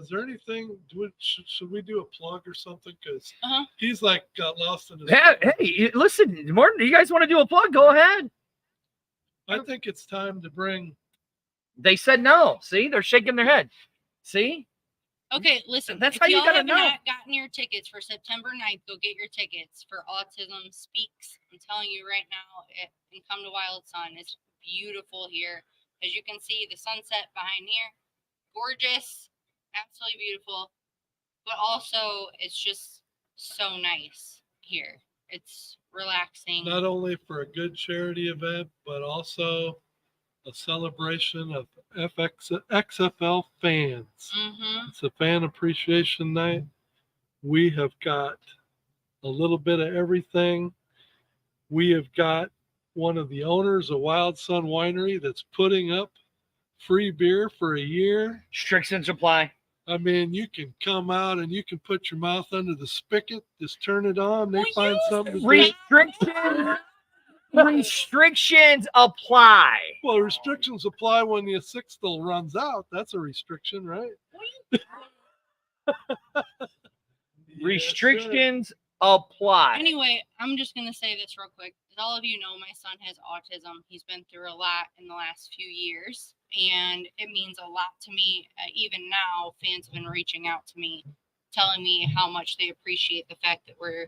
Is there anything? Should we do a plug or something? Because Uh-huh. he's like got lost in his. Hey, listen, Martin, you guys want to do a plug? Go ahead. I think it's time to bring. They said no. See, they're shaking their head. See? Okay, listen. That's if how you y'all gotta have know. not gotten your tickets for September 9th, go get your tickets for Autism Speaks. I'm telling you right now, and come to Wild Sun. It's beautiful here. As you can see, the sunset behind here, gorgeous, absolutely beautiful. But also, it's just so nice here. It's relaxing. Not only for a good charity event, but also a celebration of XFL fans. Mm-hmm. It's a fan appreciation night. We have got a little bit of everything. We have got one of the owners of Wild Sun Winery that's putting up free beer for a year. Strixon Supply. I mean, you can come out and you can put your mouth under the spigot, just turn it on. They find something to do. Restrictions apply. Well, restrictions apply when the sixtel runs out. That's a restriction, right? Restrictions apply. Anyway, I'm just going to say this real quick. As all of you know, my son has autism. He's been through a lot in the last few years, and it means a lot to me. Even now, fans have been reaching out to me, telling me how much they appreciate the fact that we're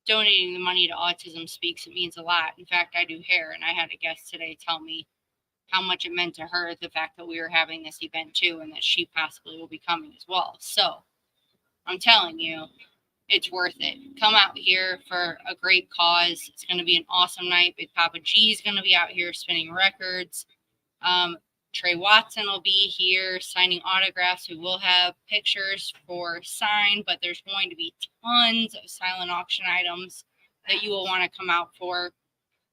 donating the money to Autism Speaks. It means a lot. In fact, I do hair, and I had a guest today tell me how much it meant to her, the fact that we were having this event too, and that she possibly will be coming as well. So I'm telling you, it's worth it. Come out here for a great cause. It's going to be an awesome night. Big Papa G is going to be out here spinning records. Trey Watson will be here signing autographs. We will have pictures for sign, but there's going to be tons of silent auction items that you will want to come out for.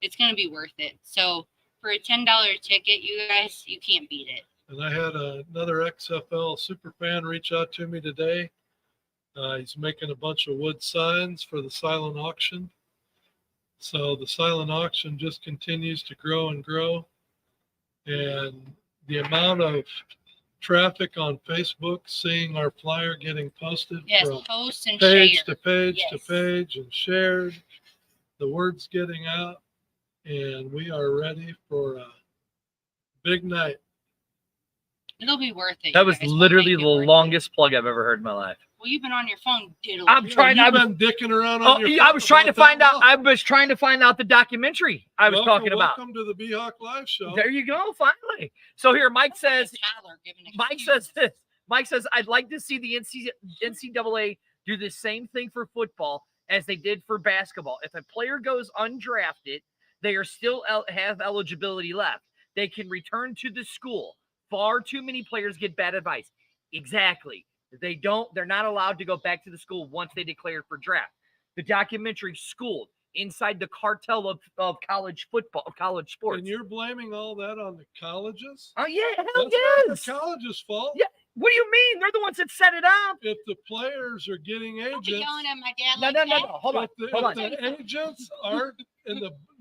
It's going to be worth it. So for a $10 ticket, you guys, you can't beat it. And I had another XFL super fan reach out to me today. He's making a bunch of wood signs for the silent auction. So the silent auction just continues to grow and grow. And the amount of traffic on Facebook seeing our flyer getting posted Yes, from post and page share. to page to Yes. page and shared. The word's getting out, and we are ready for a big night. It'll be worth it. That you was guys. We'll literally make the it worth it. longest plug I've ever heard in my life. Well, you've been on your phone diddling. I'm trying. I You've was, been dicking around oh, on your yeah, I phone was trying to about that find out. long. I was trying to find out the documentary I was talking about. Welcome to the B-Hawk Live Show. There you go. Finally. So here, Mike says. Tyler giving Mike excuses. says this. Mike says, I'd like to see the NCAA do the same thing for football as they did for basketball. If a player goes undrafted, they are still have eligibility left. They can return to the school. Far too many players get bad advice. Exactly. They're not allowed to go back to the school once they declare for draft. The documentary Schooled inside the cartel of college football, of college sports. And you're blaming all that on the colleges? Oh, yeah, hell That's not yes. the college's fault. Yeah. What do you mean? They're the ones that set it up. If the players are getting Don't be agents, yelling at my dad No, like no, no, that. no. Hold on. if the, Hold if on. the agents aren't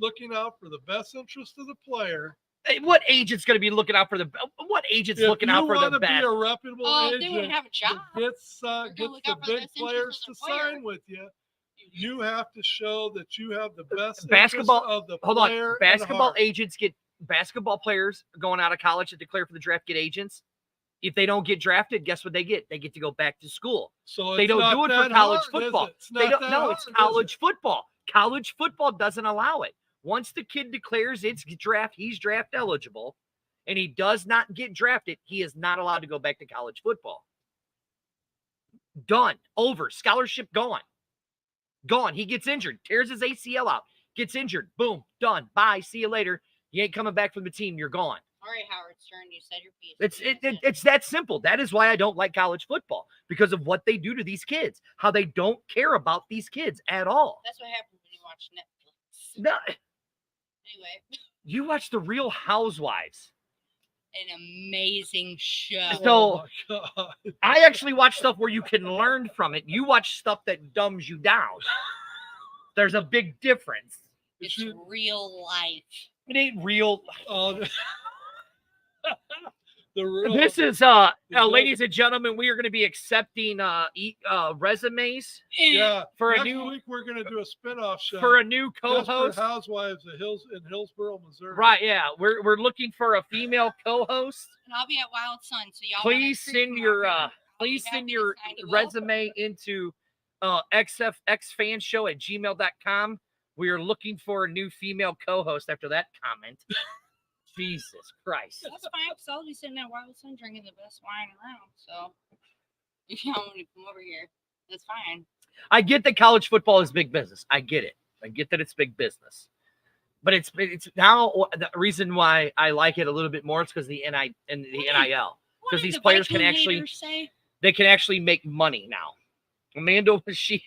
looking out for the best interest of the player, Hey, what agent's going to be looking out for the? What agent's if looking you out for the want to be best? a reputable Oh, if they agent wouldn't have a job. that gets gonna the look out for the big best players interest to of the player. sign with you, you have to show that you have the best Basketball- interest of the Hold player on. Basketball at heart. agents get basketball players going out of college that declare for the draft get agents. If they don't get drafted, guess what they get? They get to go back to school. So They it's don't not do it for that college hard, is football. it? It's They not don't. that No, hard, it's is college it? football. College football doesn't allow it. Once the kid declares he's draft eligible, and he does not get drafted, he is not allowed to go back to college football. Done. Over. Scholarship gone. Gone. He gets injured, tears his ACL out, gets injured. Boom. Done. Bye. See you later. You ain't coming back from the team. You're gone. All right, Howard Stern, you said your piece. It's that simple. That is why I don't like college football, because of what they do to these kids, how they don't care about these kids at all. That's what happens when you watch Netflix. No, Anyway, you watch The Real Housewives. an amazing show. So- Oh my God. I actually watch stuff where you can learn from it. You watch stuff that dumbs you down. There's a big difference. It's real life. It ain't real. The real, This is ladies and gentlemen, we are going to be accepting resumes yeah. for a Next new week we're going to do a spinoff show for a new Desperate co-host. Housewives of in Hillsboro, Missouri. Right, yeah. We're looking for a female co-host. And I'll be at Wild Sun, so y'all Please wanna send recruit your me, I'll be please happy send to your sign you up. resume into xfxfanshow@gmail.com. We are looking for a new female co-host after that comment. Jesus Christ. That's fine, because I'll be sitting at Wild Sun drinking the best wine around. So if y'all want to come over here, that's fine. I get that college football is big business. I get it. I get that it's big business. But it's now the reason why I like it a little bit more is because the NIL. What Because did these the players can Viking actually haters say? they can actually make money now. Amanda, she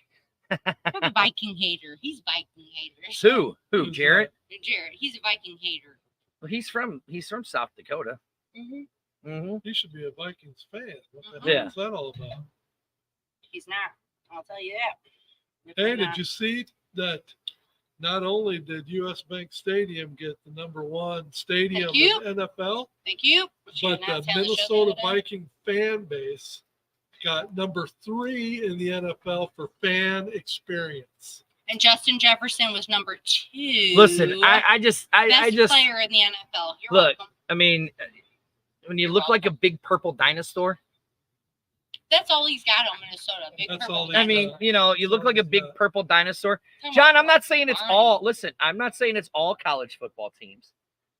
You're the Viking hater. He's Viking hater. who? Who's Jarrett? Jared, he's a Viking hater. Well, he's from South Dakota. Mm-hmm. Mm-hmm. He should be a Vikings fan. What the Yeah. hell is that all about? He's not. I'll tell you that. Hey, He's did not. you see that not only did US Bank Stadium get the #1 stadium Thank you. in NFL, Thank you. She but did the not tell show the Minnesota other day. Viking fan base got #3 in the NFL for fan experience. And Justin Jefferson was number 2. Listen, I just best player in the NFL. You're Look, welcome. I mean, when you You're look like a big purple dinosaur, That's all he's got on Minnesota. Big That's purple all he I got. mean, you know, you look like a big purple dinosaur. Come John, on, I'm not saying it's fine. all. Listen, I'm not saying it's all college football teams.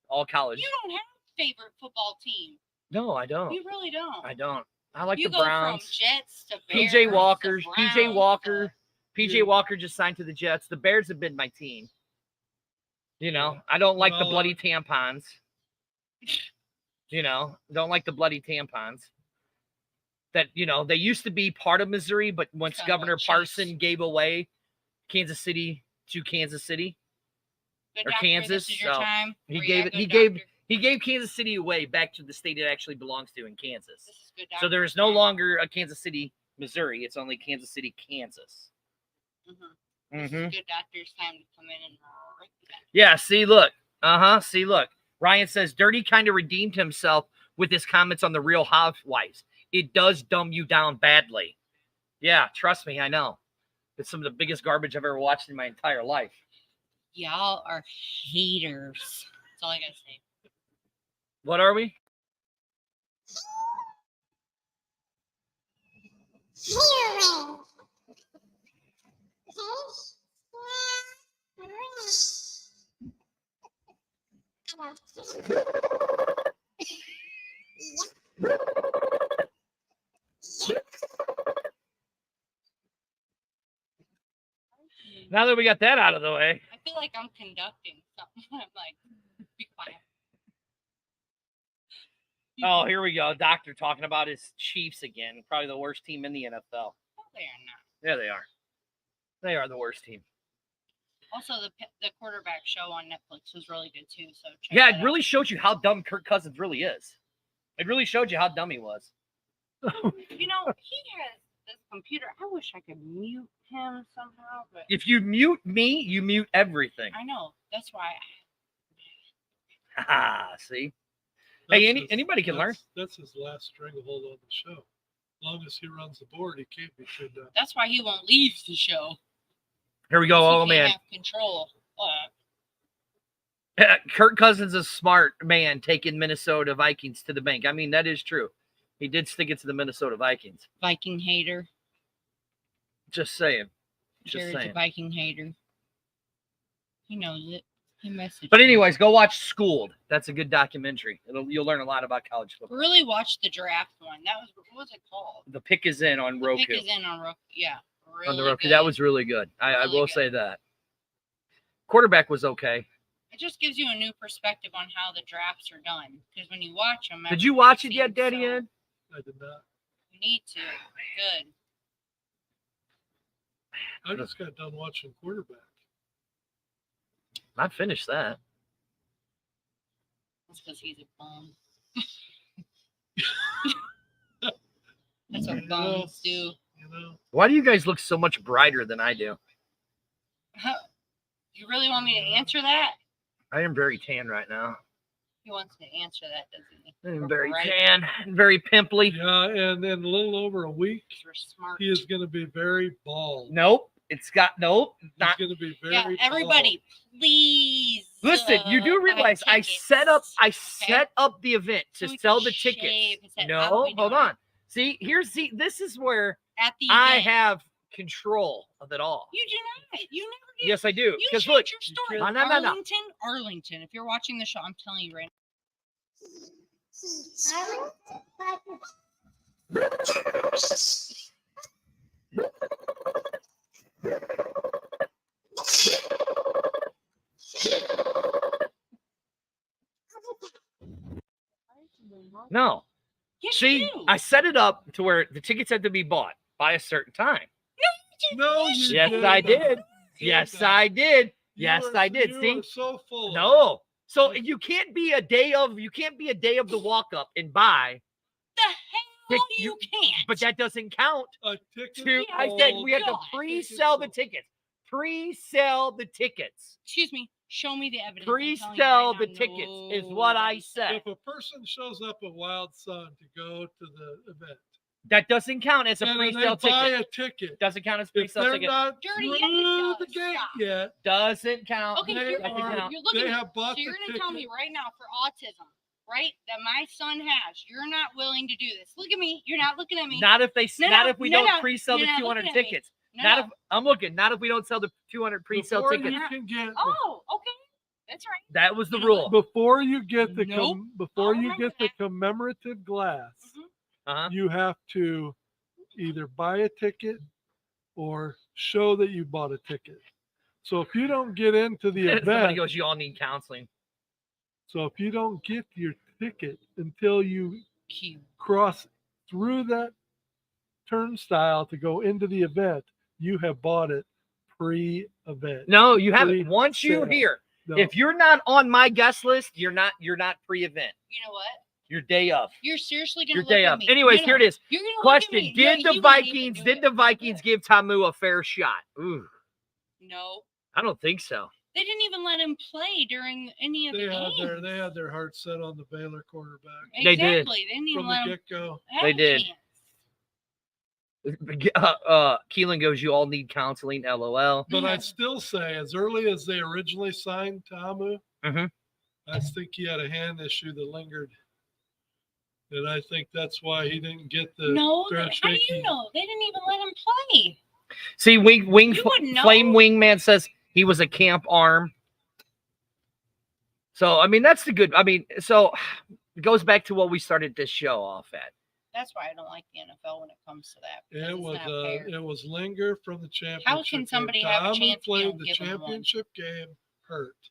All college. You don't have a favorite football team. No, I don't. You really don't. I don't. I like you the go Browns. from Jets to Bears PJ to Walker. Browns PJ Walker. to- PJ Walker just signed to the Jets. The Bears have been my team. You know, I don't like the Well, bloody tampons. You know, don't like the bloody tampons. That, you know, they used to be part of Missouri, but once Sound Governor like Chiefs. Parson gave away Kansas City to Kansas City, Good or doctor, Kansas, This is your so time. he Or you gave got it- good he gave- doctor. he gave Kansas City away back to the state it actually belongs to in Kansas. This is good So doctor there is no time. longer a Kansas City, Missouri. It's only Kansas City, Kansas. Mhm. This hmm is good doctor's time to come in and rip that. Yeah, see, look. See, look. Ryan says Dirty kind of redeemed himself with his comments on the Real Housewives. It does dumb you down badly. Yeah, trust me, I know. It's some of the biggest garbage I've ever watched in my entire life. Y'all are haters. That's all I gotta say. What are we? Hearing. Now that we got that out of the way. I feel like I'm conducting something. I'm like, be quiet. Oh, here we go. Doctor talking about his Chiefs again. Probably the worst team in the NFL. No, they are not. Yeah, they are. They are the worst team. Also, the quarterback show on Netflix was really good too. So check Yeah, that it really showed you how dumb Kirk Cousins really is. It really showed you how dumb he was. You know, he has this computer. I wish I could mute him somehow, but If you mute me, you mute everything. I know. That's why. See? That's Hey, his- anybody can learn. That's his last stranglehold on the show. As long as he runs the board, he can't be turned down. That's why he won't leave the show. Here we go. He Oh, can't man. have control. Kirk Cousins is a smart man taking Minnesota Vikings to the bank. I mean, that is true. He did stick it to the Minnesota Vikings. Viking hater. Just saying. Just Jared's saying. a Viking hater. He knows it. He messaged But me. anyways, go watch Schooled. That's a good documentary. You'll learn a lot about college football. Really watch the draft one. That was, what was it called? The pick is in on The Roku. pick is in on Roku. Yeah. Really On the Roku. good. That was really good. I Really will good. say that. Quarterback was okay. It just gives you a new perspective on how the drafts are done. Because when you watch them, Did you watch it everything yet, Daddy seems so- Ed? I did not. You need to. Good. I just got done watching quarterback. I finished that. That's because he's a bum. That's what You bums do. You know, Why do you guys look so much brighter than I do? You really want me to answer that? I am very tan right now. He wants to answer that, doesn't he? I'm We're very bright. tan, very pimply. yeah, and in a little over a week, We're smart. he is going to be very bald. Nope. It's got nope. He's Not going to be very Yeah, everybody, please. listen, you do buy realize I tickets. set up okay? the event to So we sell can the shave tickets. his head. No, How do we do hold it? on. See, this is where At the I event. have control of it all. You do not. You never do. Yes, I do. You Because change look, your story. No, no, no, no. Arlington. If you're watching the show, I'm telling you right no. Yes, See, you do. I set it up to where the tickets had to be bought by a certain time. No, you Yes, did I not. did. Yes, I did. You Yes, are- I did. You See? are so full. of No. So you can't be a day of the walk up and buy, the hell Tick- you can't. but that doesn't count. a ticket. To Yeah, I sold. said we had to God. pre-sell the tickets. Pre-sell the tickets. Excuse me. Show me the evidence. I'm telling you Pre-sell right the now, tickets is what I nobody said. If a person shows up at Wild Sun to go to the event, That doesn't count as a and then pre-sale they buy ticket. a ticket, Doesn't count as if pre-sale they're ticket. not Dirty, yes, it through the does. gate Stop. yet, Doesn't count. Okay, they you're, Doesn't are. count. you're looking They at have bought So you're the gonna ticket. tell me right now for autism, right? That my son has. You're not willing to do this. Look at me. You're not looking at me. Not if they No, not no, if we no, don't no. pre-sell the You're not 200 looking at me. tickets. No, Not no. if I'm looking. Not if we don't sell the 200 pre-sale Before tickets. you can get Oh, okay. That's right. That was the You know rule. before you get the Nope. before I'll you remember get the that. commemorative glass, Mhm. Uh-huh. you have to either buy a ticket or show that you bought a ticket. So if you don't get into the Somebody event, goes, "You all need counseling." so if you don't get your ticket until you Cute. cross through that turnstile to go into the event, you have bought it pre-event. No, you haven't. Pre-sale. Once you're here, No. if you're not on my guest list, you're not pre-event. You know what? Your day of. You're seriously gonna Your look day at of. me. Anyways, No, here it no. is. You're gonna look at Question: me. Did No, the you wouldn't even Vikings? do Did it. the Vikings give Tamu a fair shot? Ooh, No. I don't think so. They didn't even let him play during any of they the had games. they had their heart set on the Baylor quarterback They did. Exactly. They didn't even from let the him get-go. have They a did. chance. Keelan goes, "You all need counseling." LOL. But Mhm. I'd still say, as early as they originally signed Tamu, Mhm. I think he had a hand issue that lingered. And I think that's why he didn't get the No, fair how do shaking. you know? They didn't even let him play. See, wing You wouldn't know. flame wingman says he was a camp arm. So I mean, that's the good. I mean, so it goes back to what we started this show off at. That's why I don't like the NFL when it comes to that. because It it's was not fair. it was linger from the championship. can game. somebody have a Tamu chance if you played don't the give 'em one? championship game hurt.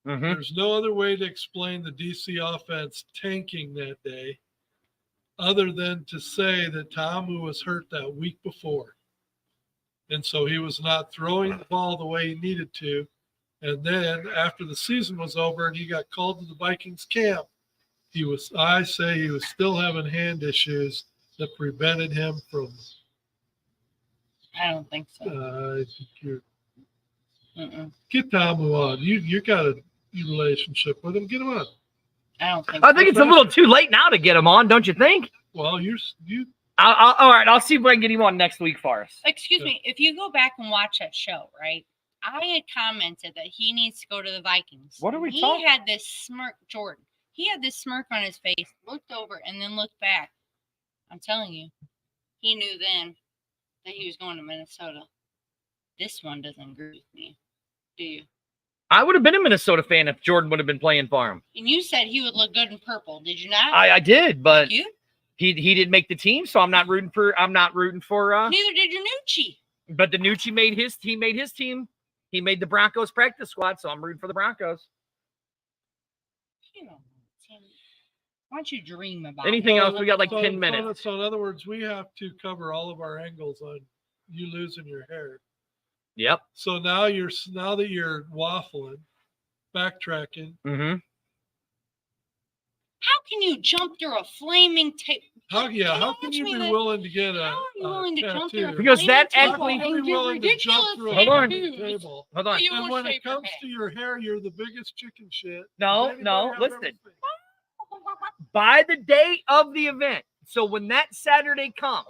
Mhm. There's no other way to explain the DC offense tanking that day other than to say that Tamu was hurt that week before. And so he was not throwing the ball the way he needed to. And then after the season was over and he got called to the Vikings camp, I say he was still having hand issues that prevented him from, I don't think so. you're, Mm-mm. get Tamu on. You got a relationship with him. Get him on. I don't think I so. think it's a little too late now to get him on, don't you think? Well, you All right, I'll see if I can get him on next week for us. Excuse me, if you go back and watch that show, right? I had commented that he needs to go to the Vikings. What are we He talking- had this smirk, Jordan. He had this smirk on his face, looked over, and then looked back. I'm telling you, he knew then that he was going to Minnesota. This one doesn't agree with me, do you? I would have been a Minnesota fan if Jordan would have been playing for him. And you said he would look good in purple, did you not? I did, but You? he didn't make the team, so I'm not rooting for. Neither did Nucci. But Danucci made his team. He made the Broncos practice squad, so I'm rooting for the Broncos. You know, Tim, why don't you dream about Anything it? else? We got like 10 minutes. So in other words, we have to cover all of our angles on you losing your hair. Yep. So now that you're waffling, backtracking. Mm-hmm. How can you jump through a flaming tape? How can watch you me be that- willing to get a How are you willing to jump through a tattoo? Because that flaming actually- table How are you and get willing to jump ridiculous through a Hold on. fucking tattoos? table? Hold on. You And won't when it shave your comes head. to your hair, you're the biggest chicken shit. No, Does no, anybody have listen. everything? By the day of the event, so when that Saturday comes,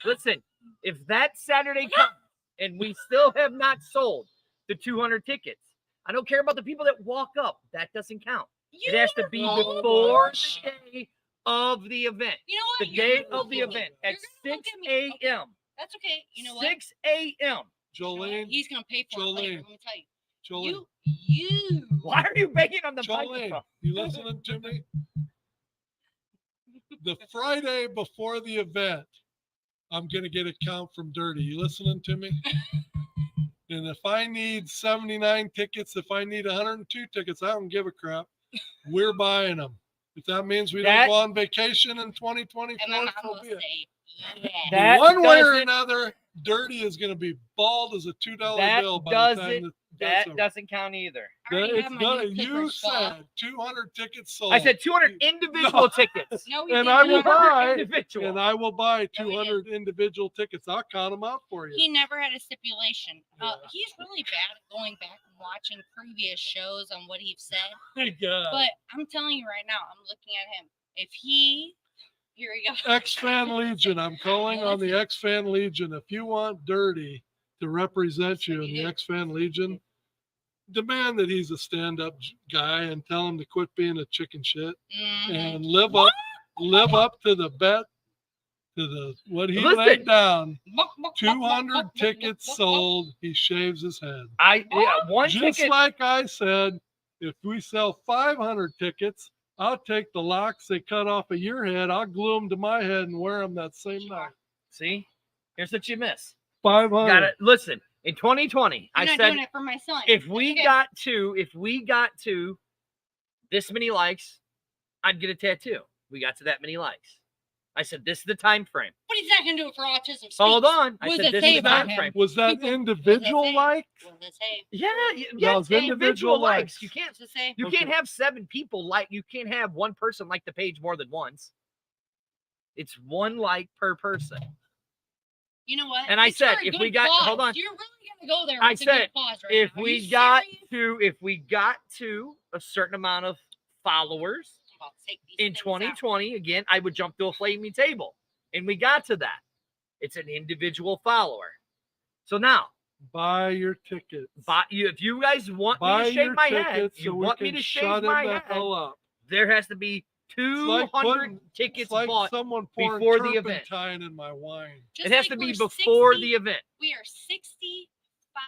listen, if that Saturday comes and we still have not sold the 200 tickets, I don't care about the people that walk up. That doesn't count. It has to be Oh, before gosh. the day of the event. You know The what? You're day gonna of look the at me. event You're at gonna look 6 at me. Okay, a.m. that's okay. You know what? 6 a.m. You know what? Jolene, He's gonna pay for it later. Jolene, Let me tell you. Jolene, You. Why are you banging on the Jolene, microphone? you listening to me? The Friday before the event, I'm going to get a count from Dirty. You listening to me? And if I need 79 tickets, if I need 102 tickets, I don't give a crap. We're buying them. If that means we That- don't go on vacation in 2024, And my mom so will be it. say, yeah. That One way or doesn't- another, Dirty is going to be bald as a $2 That bill by the time doesn't- that's That over. doesn't count either. I already It's have my gonna- new you Clippers scarf. said 200 tickets sold. I said 200 individual tickets. No, you And did I will not. buy- Individual. And I will buy No, we 200 individual tickets. I'll count them out for you. He never had a stipulation. Yeah. He's really bad at going back and watching previous shows on what he said. My God. But I'm telling you right now, I'm looking at him. If he, here we go. X-Fan Legion. I'm calling on the X-Fan Legion. If you want Dirty to represent you in the X-Fan Legion, demand that he's a stand-up guy and tell him to quit being a chicken shit Mhm. and live up to the bet, to the what he Listen. laid down. 200 tickets sold. He shaves his head. One Just ticket. like I said, if we sell 500 tickets, I'll take the locks they cut off of your head. I'll glue them to my head and wear them that same night. See, here's what you miss. 500. Got it. Listen, in 2020, I'm I not said doing it for my son. if we Okay. got to this many likes, I'd get a tattoo. We got to that many likes. I said this is the time frame. But he's not going to do it for Autism Speaks. Hold on. I What does said it this say is the about time him? frame. Was that People- individual say? like? What does it say? Yeah, No, it's individual likes. likes. You can't. What's it say? You Okay. can't have 7 people like. You can't have one person like the page more than once. It's 1 like per person. You know what? And I It's said, for a if good we got- hold cause. on. You're really going to go there. I with a good said, cause right If now. Are we you got serious? to a certain amount of followers I'm about to take these in things out. 2020, again, I would jump to a flaming table. And we got to that. It's an individual follower. So now, Buy your tickets. if you guys want me Buy to your shave my tickets head, so you we want me can to shut shave him my the head, hell up. there has to be like 200 putting- tickets It's like bought. someone pouring before the event. turpentine in my wine. Just It has like to be we're before 60 the event. We are 60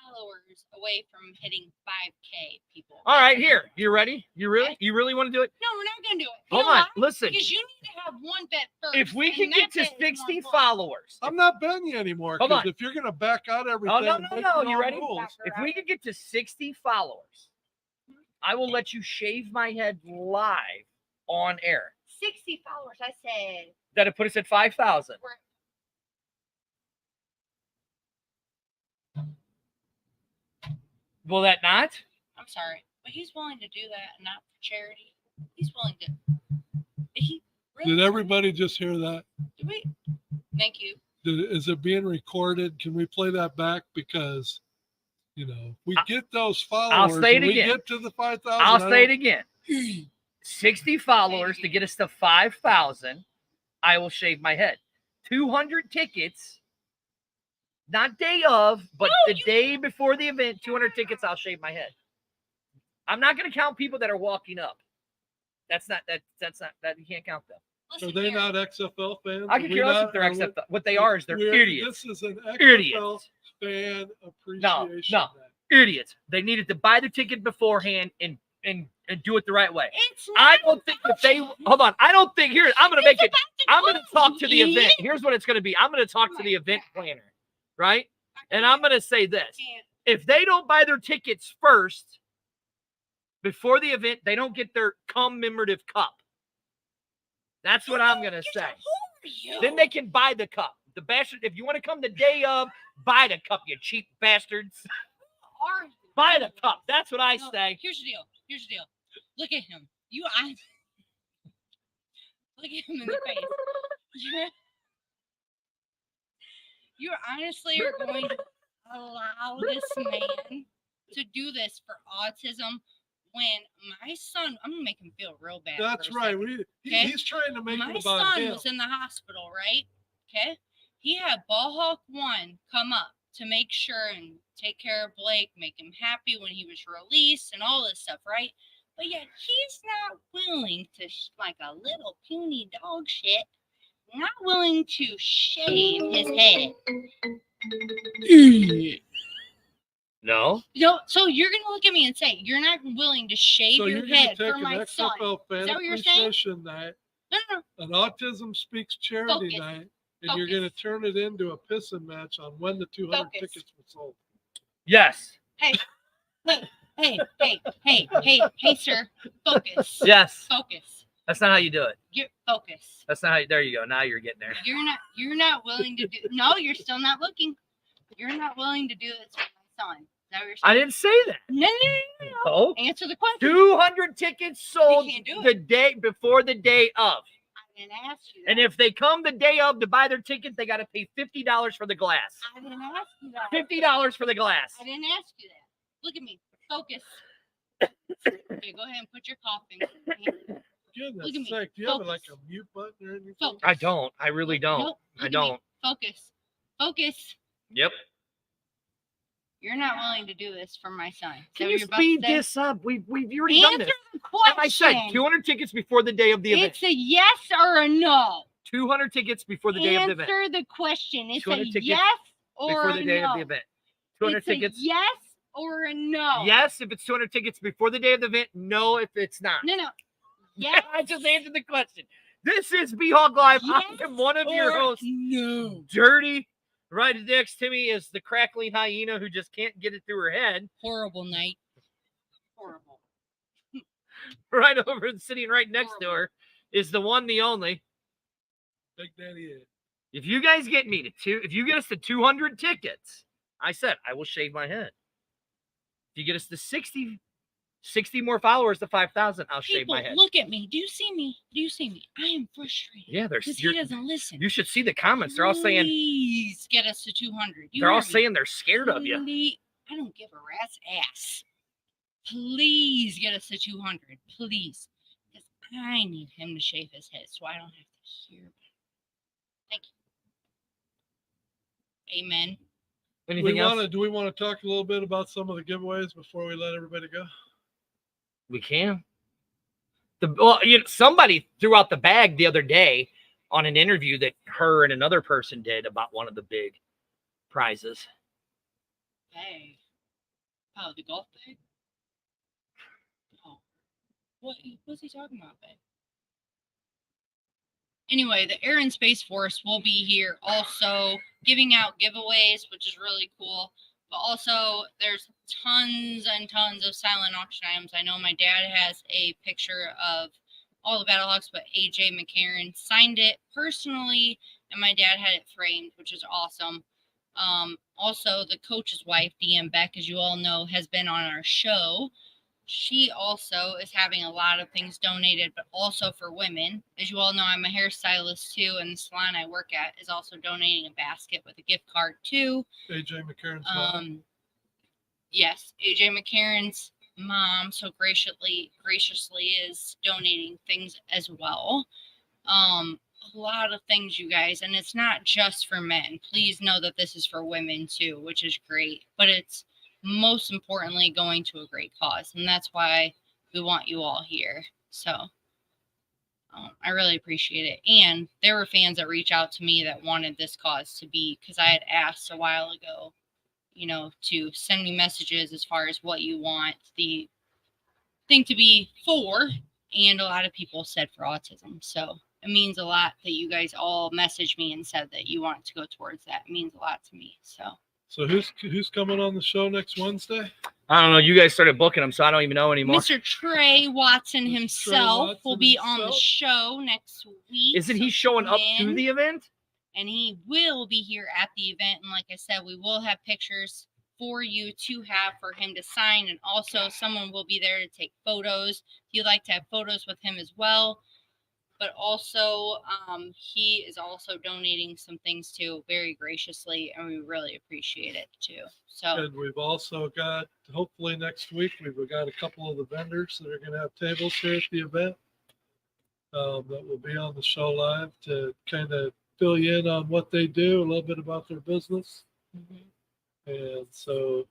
followers away from hitting 5K people. All right, here. You ready? You really want to do it? No, we're not going to do it. You Hold know on. why? Listen. Because you need to have one bet first. If we and can get that to bet is more 60 important. followers, I'm not betting you anymore Hold because on. if you're going to back out everything, Oh, no, and no, make no. your You own ready? rules, If we could get to 60 followers, I will let you shave my head live on air. 60 followers. I said. That'd put us at 5,000. Will that not? I'm sorry, but he's willing to do that, and not for charity. He's willing to he really Did everybody just hear that? Wait. Thank you. Is it being recorded? Can we play that back? Because, you know, we get those followers. say it and we again. get to the 5,000. I'll say it again. 60 followers to get us to 5,000. I will shave my head. 200 tickets, not day of, but the day before the event. 200 tickets. I'll shave my head. I'm not going to count people that are walking up. That's not you can't count them. Listen Are they here. not XFL fans? I can care less if they're XFL. What they are is they're idiots. This is an XFL Idiots. fan appreciation. No. night. Idiots. They needed to buy the ticket beforehand and do it the right way. It's I not don't think if they about you. hold on. I don't think here. I'm gonna make it. I'm gonna talk to the idiot. event. Here's what it's gonna be. I'm gonna talk to the event planner, right? And I'm gonna say this: if they don't buy their tickets first before the event, they don't get their commemorative cup. That's what I'm gonna say. Then they can buy the cup. The bastard. If you want to come the day of, buy the cup, you cheap bastards. Buy the cup. That's what I No, say. Here's the deal. Look at him. Look at him in the face. You honestly are going to allow this man to do this for autism when my son, I'm going to make him feel real bad. That's for a right. second. He's trying to make My it about son him. was in the hospital, right? Okay. He had Ball Hawk 1 come up to make sure and take care of Blake, make him happy when he was released and all this stuff, right? But yet he's not willing to, like a little puny dog shit, not willing to shave his head. No. So you're going to look at me and say, you're not willing to shave So your you're going head to take for an my son. XFL fan Is that what you're saying? appreciation night, No. an Autism Speaks charity Focus. night, and you're going to turn it into a pissing match on when the 200 Focus. tickets were sold. Yes. Hey, sir. Focus. Yes. Focus. That's not how you do it. Get focus. That's not how. There you go. Now you're getting there. You're not willing to do. No, you're still not looking. You're not willing to do this for my son. Is that what you're saying? I didn't say that. No. Oh. Answer the question. 200 tickets sold can't do the day before the day of. I didn't ask you that. And if they come the day of to buy their ticket, they got to pay $50 for the glass. I didn't ask you that. $50 for the glass. I didn't ask you that. Look at me. Focus. Okay, go ahead and put your cough in. Goodness Look at me. sake, do you have Focus. like a mute button or anything? Focus. I don't. I really don't. Nope. Look I at me. don't. Focus. Focus. Yep. You're not willing to do this for my son. Is that Can what you you're about to speed say? this up? We've already done Answer this. the question. And I said 200 tickets before the day of the event. It's a yes or a no. 200 tickets before the day of the event. Answer the question. It's 200 a tickets yes or Before a the day no. of the event. 200 It's tickets. a yes or a no. Yes, if it's 200 tickets before the day of the event. No, if it's not. No. Yes. I just answered the question. This is B-Hog Live. I Yes am one of your or hosts. No. Dirty. Right next to me is the crackling hyena who just can't get it through her head. Horrible night. Horrible. Right over and sitting right next to her is the one, the only. Big Daddy Ed. If you guys get me if you get us to 200 tickets, I said I will shave my head. If you get us to 60 more followers to 5,000, I'll shave People, my head. look at me. Do you see me? I am frustrated. Yeah, Because he doesn't listen. you should see the comments. They're all saying Please get us to 200. they're all saying they're scared of you. I don't give a rat's ass. Please get us to 200. Please. Because I need him to shave his head so I don't have to hear about it. Thank you. Amen. Anything else? Do we want to talk a little bit about some of the giveaways before we let everybody go? We can. Somebody threw out the bag the other day on an interview that her and another person did about one of the big prizes. Hey. Oh, the golf bag? Oh. What's he talking about, babe? Anyway, the Air and Space Force will be here also giving out giveaways, which is really cool. But also, there's tons and tons of silent auction items. I know my dad has a picture of all the Battlehawks, but AJ McCarron signed it personally, and my dad had it framed, which is awesome. Also, the coach's wife, DM Beck, as you all know, has been on our show. she also is having a lot of things donated, but also for women. As you all know, I'm a hairstylist too, and the salon I work at is also donating a basket with a gift card too. AJ McCarron's mom. Yes, AJ McCarron's mom so graciously is donating things as well. A lot of things, you guys, and it's not just for men. Please know that this is for women too, which is great, but it's most importantly going to a great cause, and that's why we want you all here. So I really appreciate it. And there were fans that reached out to me that wanted this cause to be, because I had asked a while ago, you know, to send me messages as far as what you want the thing to be for, and a lot of people said for autism. So it means a lot that you guys all messaged me and said that you want to go towards that. It means a lot to me. So who's coming on the show next Wednesday? I don't know. You guys started booking them, so I don't even know anymore. Mr. Trey Watson Mr. Trey himself Watson will be on the himself? show next week. Isn't he So showing up tune to in. the event? And he will be here at the event. And like I said, we will have pictures for you to have for him to sign. And also someone will be there to take photos. If you'd like to have photos with him as well. But also he is also donating some things too, very graciously. And we really appreciate it too. So And we've also got, hopefully next week, we've got a couple of the vendors that are going to have tables here at the event that will be on the show live to kind of fill you in on what they do, a little bit about their business. And so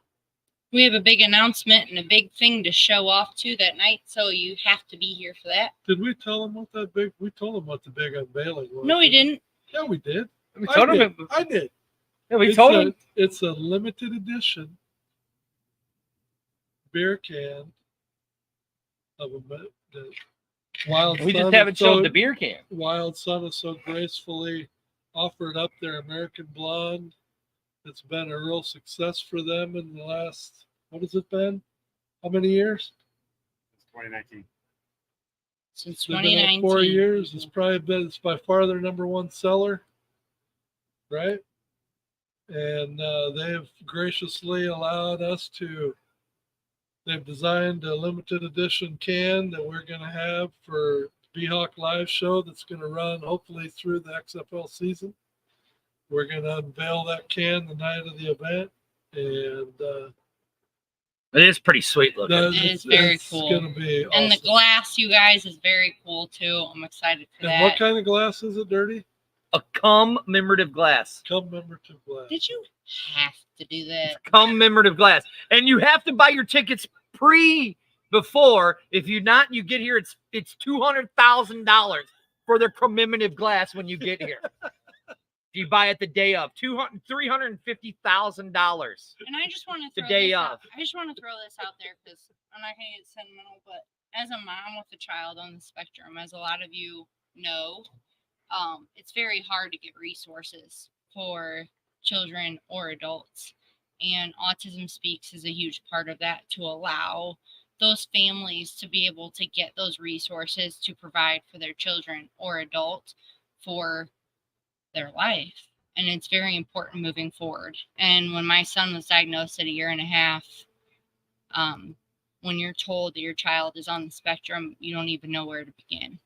we have a big announcement and a big thing to show off to that night. So you have to be here for that. did we tell them what that big, we told them what the big unveiling was. No, we didn't. Yeah, we did. We told him. I did. Yeah, we told him. It's a limited edition beer can of the Wild We Sun just haven't is so- showed the beer can. Wild Sun has so gracefully offered up their American Blonde. It's been a real success for them in the last, what has it been? How many years? It's 2019. Since They've been out 2019. 4 years. It's by far their number one seller, right? And they've graciously allowed us to. They've designed a limited edition can that we're going to have for B-Hawk Live show that's going to run hopefully through the XFL season. We're going to unveil that can the night of the event, and It is pretty sweet looking. It is very cool. It's going to be awesome. And the glass, you guys, is very cool too. I'm excited for And that. what kind of glass is it, Dirty? A commemorative glass. Commemorative glass. Did you have to do that? Commemorative glass. And you have to buy your tickets before. If you not, you get here, it's $200,000 for their commemorative glass when you get here. If you buy it the day of, $350,000. And I just want to The throw day this of. out. I just want to throw this out there because I'm not going to get sentimental, but as a mom with a child on the spectrum, as a lot of you know, it's very hard to get resources for children or adults. And Autism Speaks is a huge part of that, to allow those families to be able to get those resources to provide for their children or adult for their life. And it's very important moving forward. And when my son was diagnosed at 1.5 years, when you're told that your child is on the spectrum, you don't even know where to begin.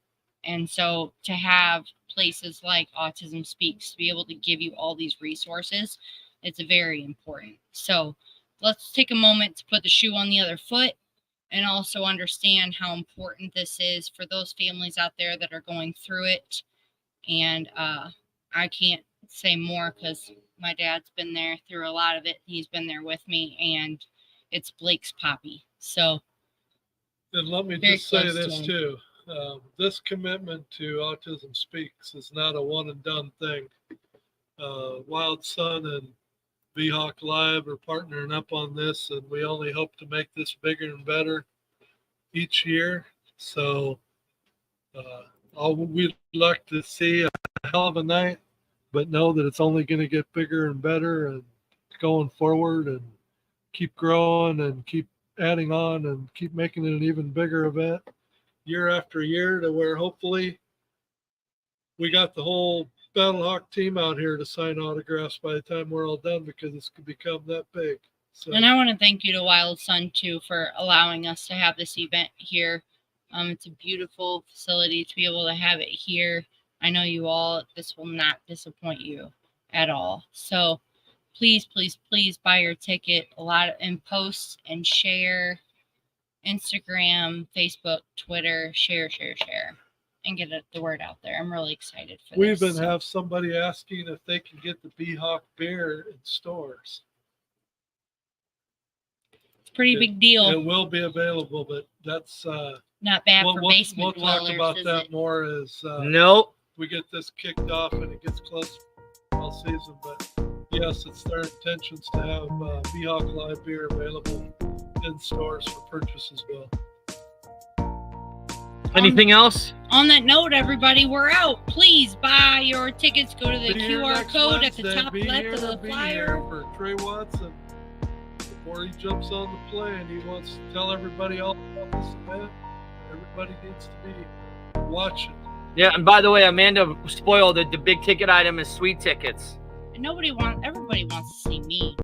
And so to have places like Autism Speaks to be able to give you all these resources, it's very important. So let's take a moment to put the shoe on the other foot and also understand how important this is for those families out there that are going through it. And I can't say more because my dad's been there through a lot of it. He's been there with me, and it's Blake's Poppy. So And let me Very just say close to this him. too. This commitment to Autism Speaks is not a one and done thing. Wild Sun and B-Hawk Live are partnering up on this, and we only hope to make this bigger and better each year. So all we'd like to see a hell of a night, but know that it's only going to get bigger and better and going forward and keep growing and keep adding on and keep making it an even bigger event year after year, to where hopefully we got the whole Battlehawk team out here to sign autographs by the time we're all done, because it's become that big. So, And I want to thank you to Wild Sun too for allowing us to have this event here. It's a beautiful facility to be able to have it here. I know you all, this will not disappoint you at all. So please, please, please buy your ticket. And post and share Instagram, Facebook, Twitter, share, and get the word out there. I'm really excited for we this. even have somebody asking if they can get the B-Hawk beer in stores. It's a pretty big deal. It will be available, but that's Not bad for we'll basement talk dwellers, about is that it? more as Nope. we get this kicked off and it gets close to all season. But yes, it's their intentions to have B-Hawk Live beer available in stores for purchase as well. Anything else? On that note, everybody, we're out. Please buy your tickets. Go to the Be here QR next code at the Wednesday. top Be left here, of the be flyer. here for Trey Watson. Before he jumps on the plane, he wants to tell everybody all about this event. Everybody needs to be watching. Yeah, and by the way, Amanda spoiled it. The big ticket item is sweet tickets. And everybody wants to see me.